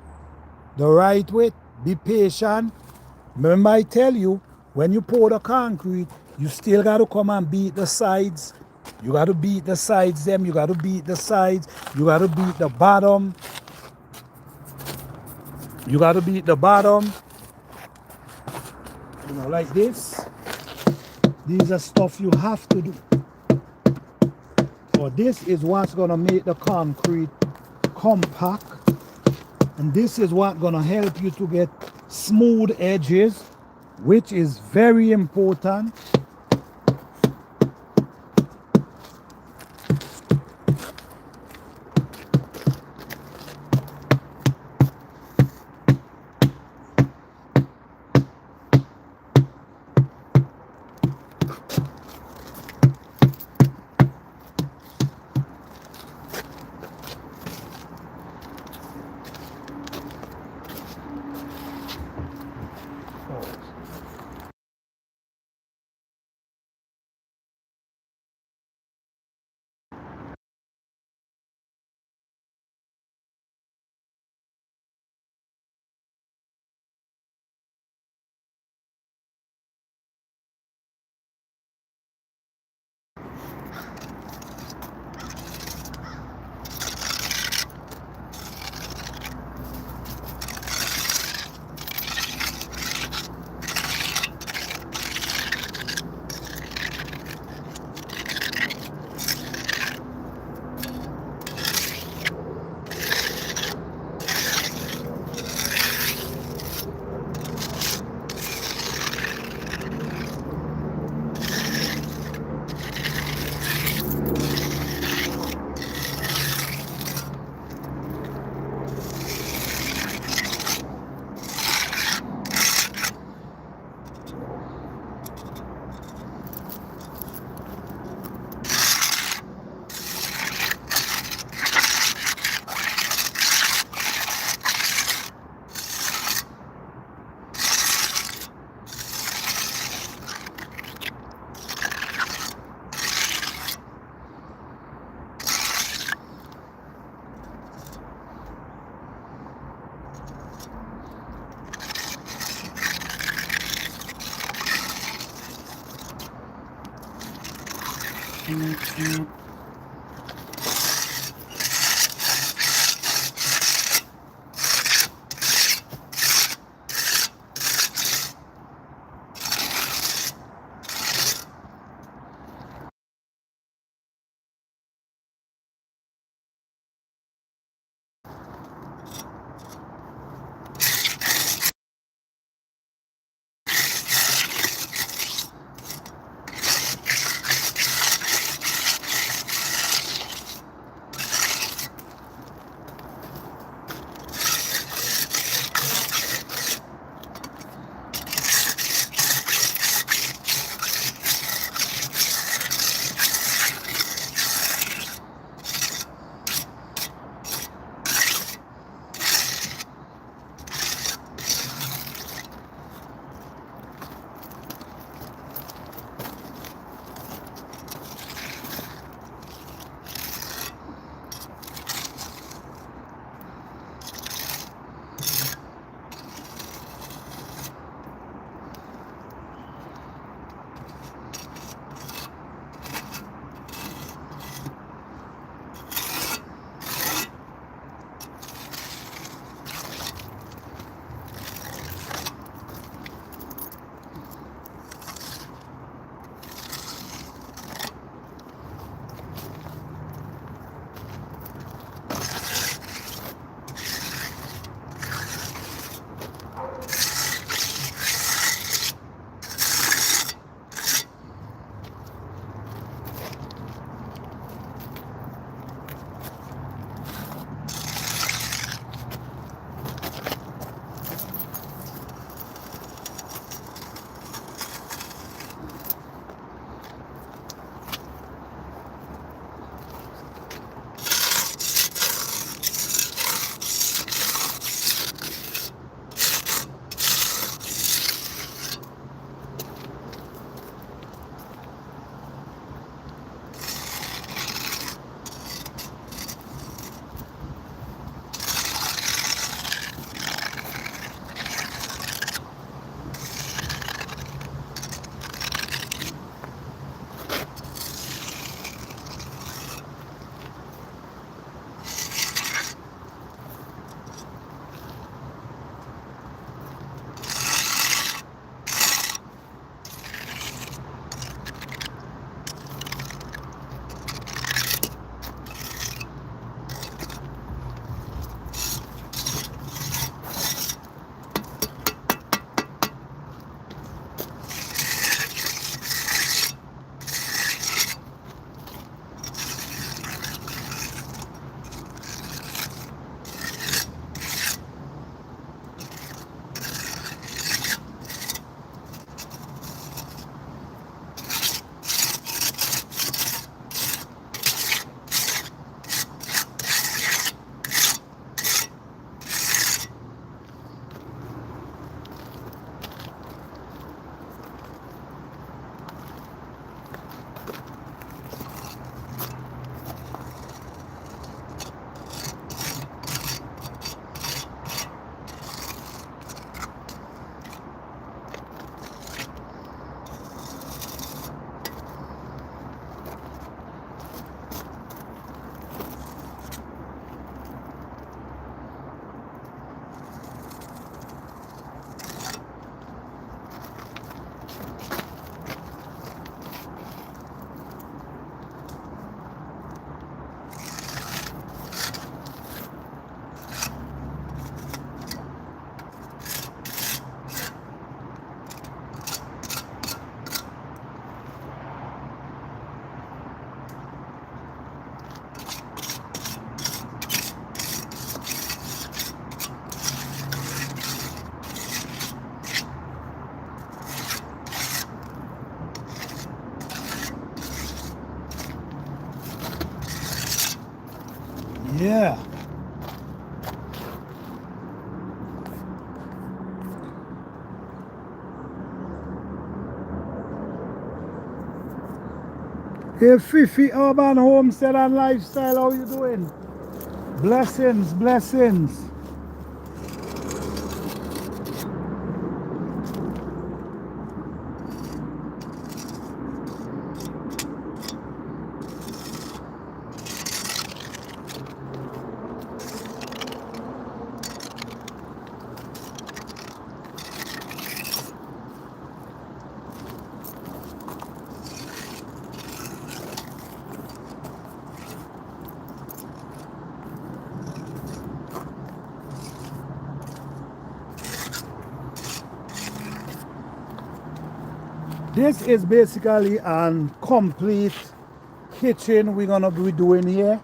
the right way. Be patient. Remember, I tell you, when you pour the concrete, you still got to come and beat the sides. You got to beat the sides them. You got to beat the sides. You got to beat the bottom. You got to beat the bottom. You know, like this. These are stuff you have to do. So this is what's going to make the concrete compact. And this is what's going to help you to get smooth edges, which is very important. Yeah. Hey Fifi, Urban Homestead and Lifestyle, how you doing? Blessings, blessings. This is basically a complete kitchen we're gonna be doing here.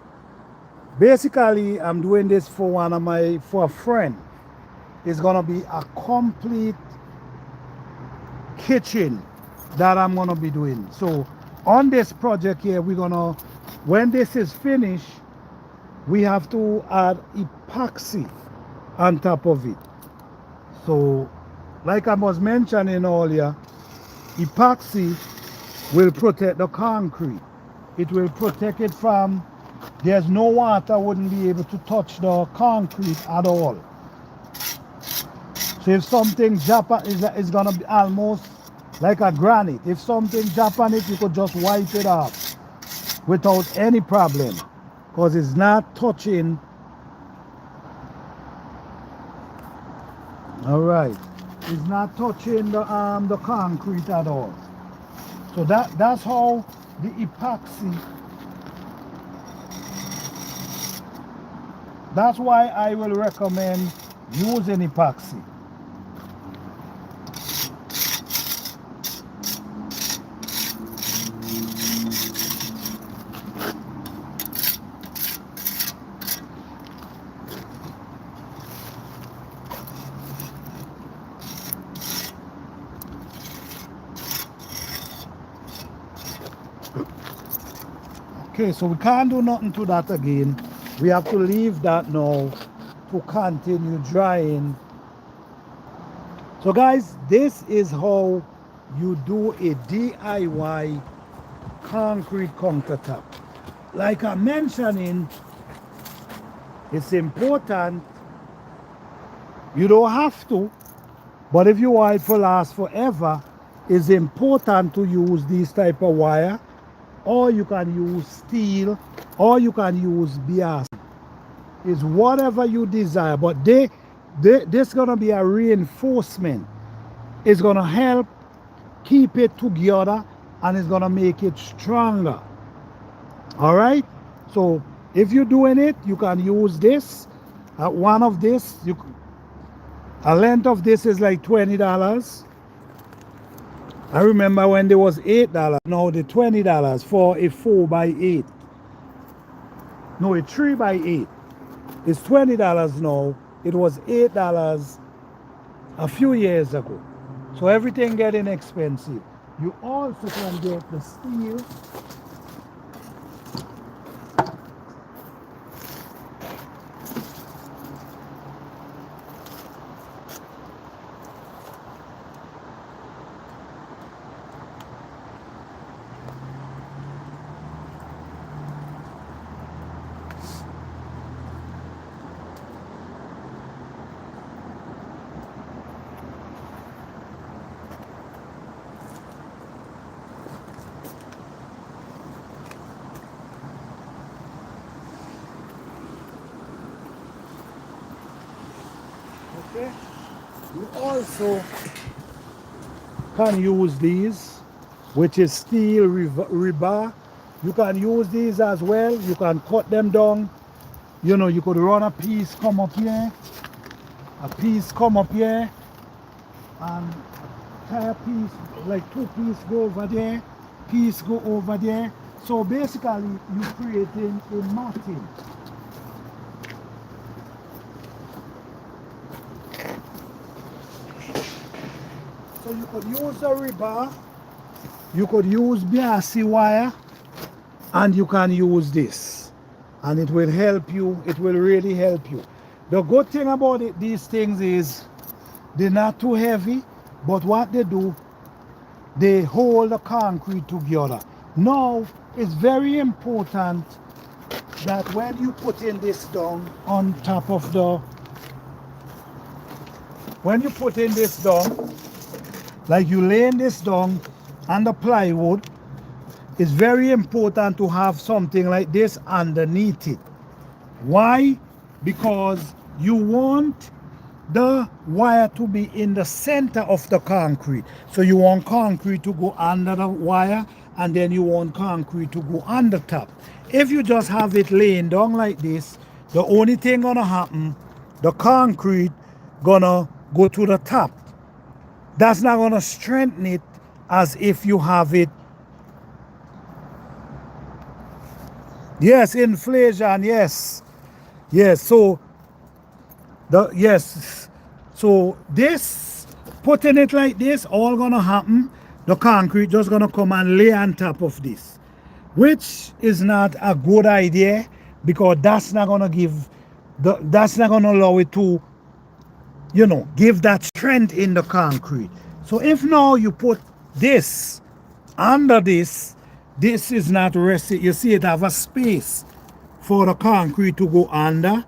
Basically, I'm doing this for for a friend. It's gonna be a complete kitchen that I'm gonna be doing. So on this project here, when this is finished, we have to add epoxy on top of it. So like I was mentioning earlier, epoxy will protect the concrete. It will protect it from, there's no water wouldn't be able to touch the concrete at all. So if something drop is gonna be almost like a granite. If something drop on it, you could just wipe it off without any problem, because it's not touching. All right, it's not touching the concrete at all. So that's how the epoxy. That's why I will recommend using epoxy. Okay, so we can't do nothing to that again. We have to leave that now to continue drying. So guys, this is how you do a DIY concrete countertop. Like I'm mentioning, it's important. You don't have to, but if you want it to last forever, it's important to use this type of wire, or you can use steel, or you can use BS. It's whatever you desire, but this is gonna be a reinforcement. It's gonna help keep it together, and it's gonna make it stronger. All right. So if you're doing it, you can use this. One of this, a length of this is like $20. I remember when there was $8. Now the $20 for a 4x8. No, a 3x8. It's $20 now. It was $8 a few years ago. So everything getting expensive. You also can get the steel. Okay. You also can use these, which is steel rebar. You can use these as well. You can cut them down. You know, you could run a piece come up here, a piece come up here, and tie a piece, like two pieces go over there, piece go over there. So basically, you're creating a matting. So you could use a rebar, you could use BRC wire, and you can use this. And it will help you, it will really help you. The good thing about these things is they're not too heavy, but what they do, they hold the concrete together. Now, it's very important that when you put in this down on top of when you put in this down, like you laying this down on the plywood, it's very important to have something like this underneath it. Why? Because you want the wire to be in the center of the concrete. So you want concrete to go under the wire, and then you want concrete to go on the top. If you just have it laying down like this, the only thing gonna happen, the concrete gonna go to the top. That's not gonna strengthen it as if you have it. Yes, inflation, yes. Yes, so so this, putting it like this, all gonna happen, the concrete just gonna come and lay on top of this, which is not a good idea, because that's not gonna give that's not gonna allow it to, you know, give that strength in the concrete. So if now you put this under this, this is not rested. You see, it have a space for the concrete to go under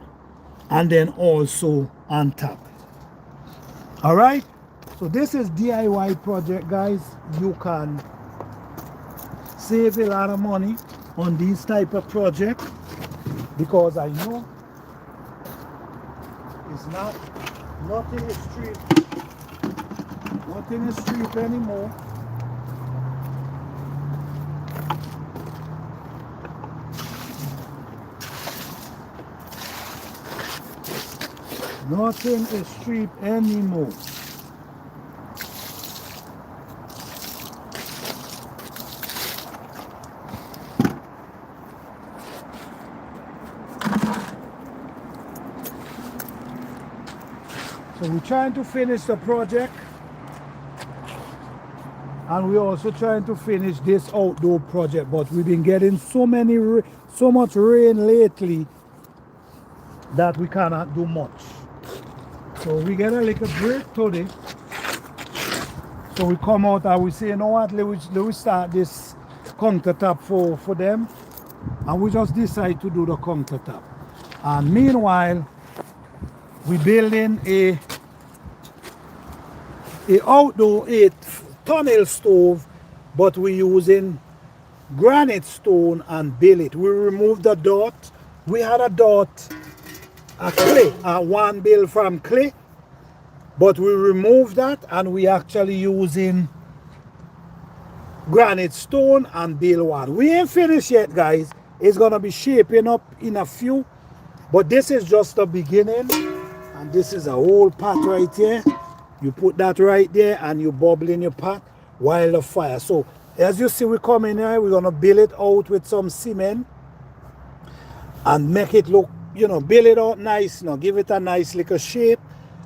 and then also on top. All right, so this is DIY project, guys. You can save a lot of money on these type of project, because I know it's not, nothing is cheap anymore. Nothing is cheap anymore. So we're trying to finish the project, and we're also trying to finish this outdoor project, but we've been getting so much rain lately that we cannot do much. So we get a little break today. So we come out and we say, you know what, let we start this countertop for them. And we just decide to do the countertop. And meanwhile, we building a outdoor 8-tunnel stove, but we're using granite stone and billet. We remove the dot. We had a dot, a clay, one bill from clay, but we remove that and we actually using granite stone and bill one. We ain't finished yet, guys. It's gonna be shaping up in a few, but this is just the beginning, and this is a whole pot right here. You put that right there and you bubble in your pot while the fire. So as you see, we come in here, we're gonna build it out with some cement and make it look, you know, build it out nice, you know, give it a nice little shape.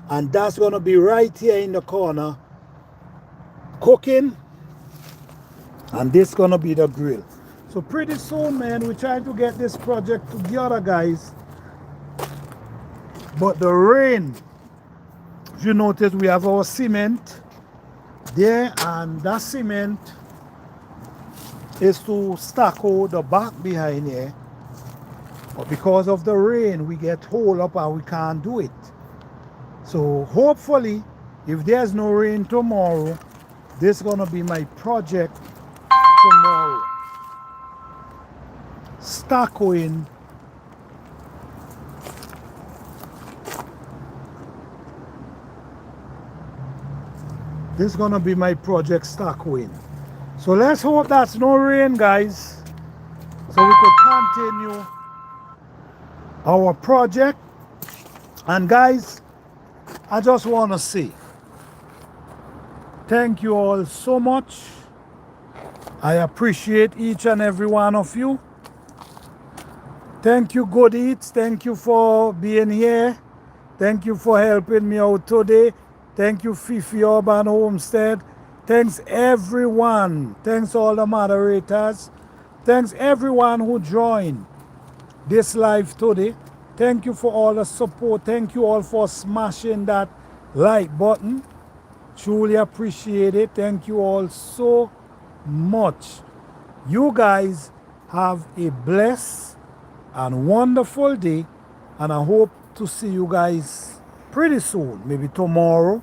And that's gonna be right here in the corner cooking, and this gonna be the grill. So pretty soon, man, we're trying to get this project together, guys, but the rain, if you notice, we have our cement there, and that cement is to stucco the back behind here. But because of the rain, we get hole up and we can't do it. So hopefully, if there's no rain tomorrow, this is gonna be my project tomorrow. Stuccoing this is gonna be my project, stuccoing. So let's hope that's no rain, guys, so we could continue our project. And guys, I just want to say thank you all so much. I appreciate each and every one of you. Thank you, Good Eats. Thank you for being here. Thank you for helping me out today. Thank you, Fifi Urban Homestead. Thanks everyone. Thanks all the moderators. Thanks everyone who joined this live today. Thank you for all the support. Thank you all for smashing that like button. Truly appreciate it. Thank you all so much. You guys have a blessed and wonderful day, and I hope to see you guys pretty soon, maybe tomorrow,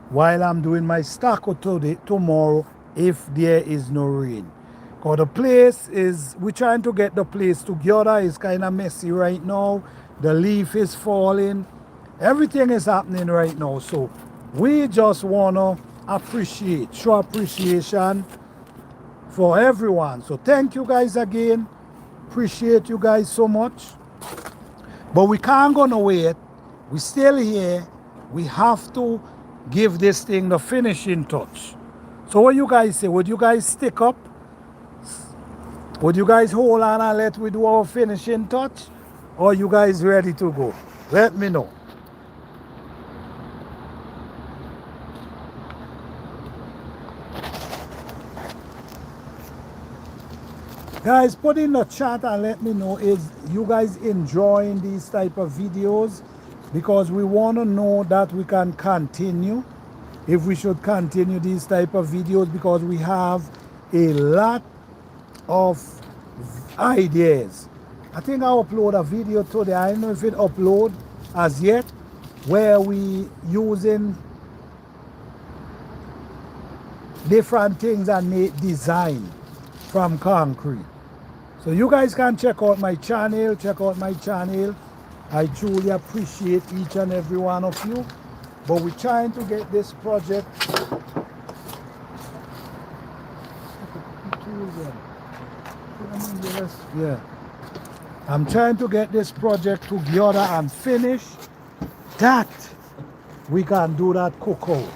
while I'm doing my stucco today, tomorrow, if there is no rain. Because the place is, we're trying to get the place together. It's kind of messy right now. The leaf is falling. Everything is happening right now. So we just want to appreciate, show appreciation for everyone. So thank you guys again. Appreciate you guys so much. But we can't go nowhere. We're still here. We have to give this thing the finishing touch. So what you guys say? Would you guys stick up? Would you guys hold on and let we do our finishing touch? Or you guys ready to go? Let me know. Guys, put in the chat and let me know, is you guys enjoying these type of videos? Because we want to know that we can continue, if we should continue these type of videos, because we have a lot of ideas. I think I upload a video today, I don't know if it upload as yet, where we using different things and make design from concrete. So you guys can check out my channel, I truly appreciate each and every one of you. But we're trying to get this project. Yeah. I'm trying to get this project together and finish. That we can do that cookout.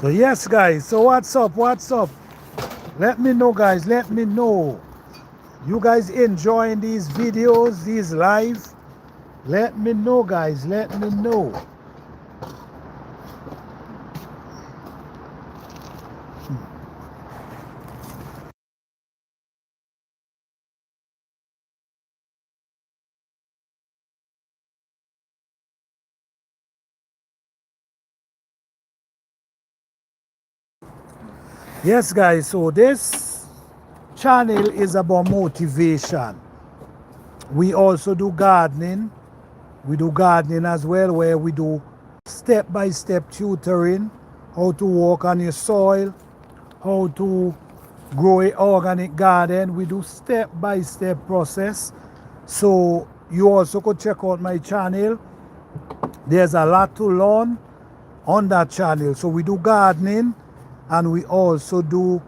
So yes guys, so what's up? Let me know guys, let me know. You guys enjoying these videos, these live? Let me know guys, let me know. Yes guys, so this channel is about motivation. We also do gardening. We do gardening as well, where we do step-by-step tutoring, how to work on your soil, how to grow an organic garden. We do step-by-step process. So you also could check out my channel. There's a lot to learn on that channel. So we do gardening and we also do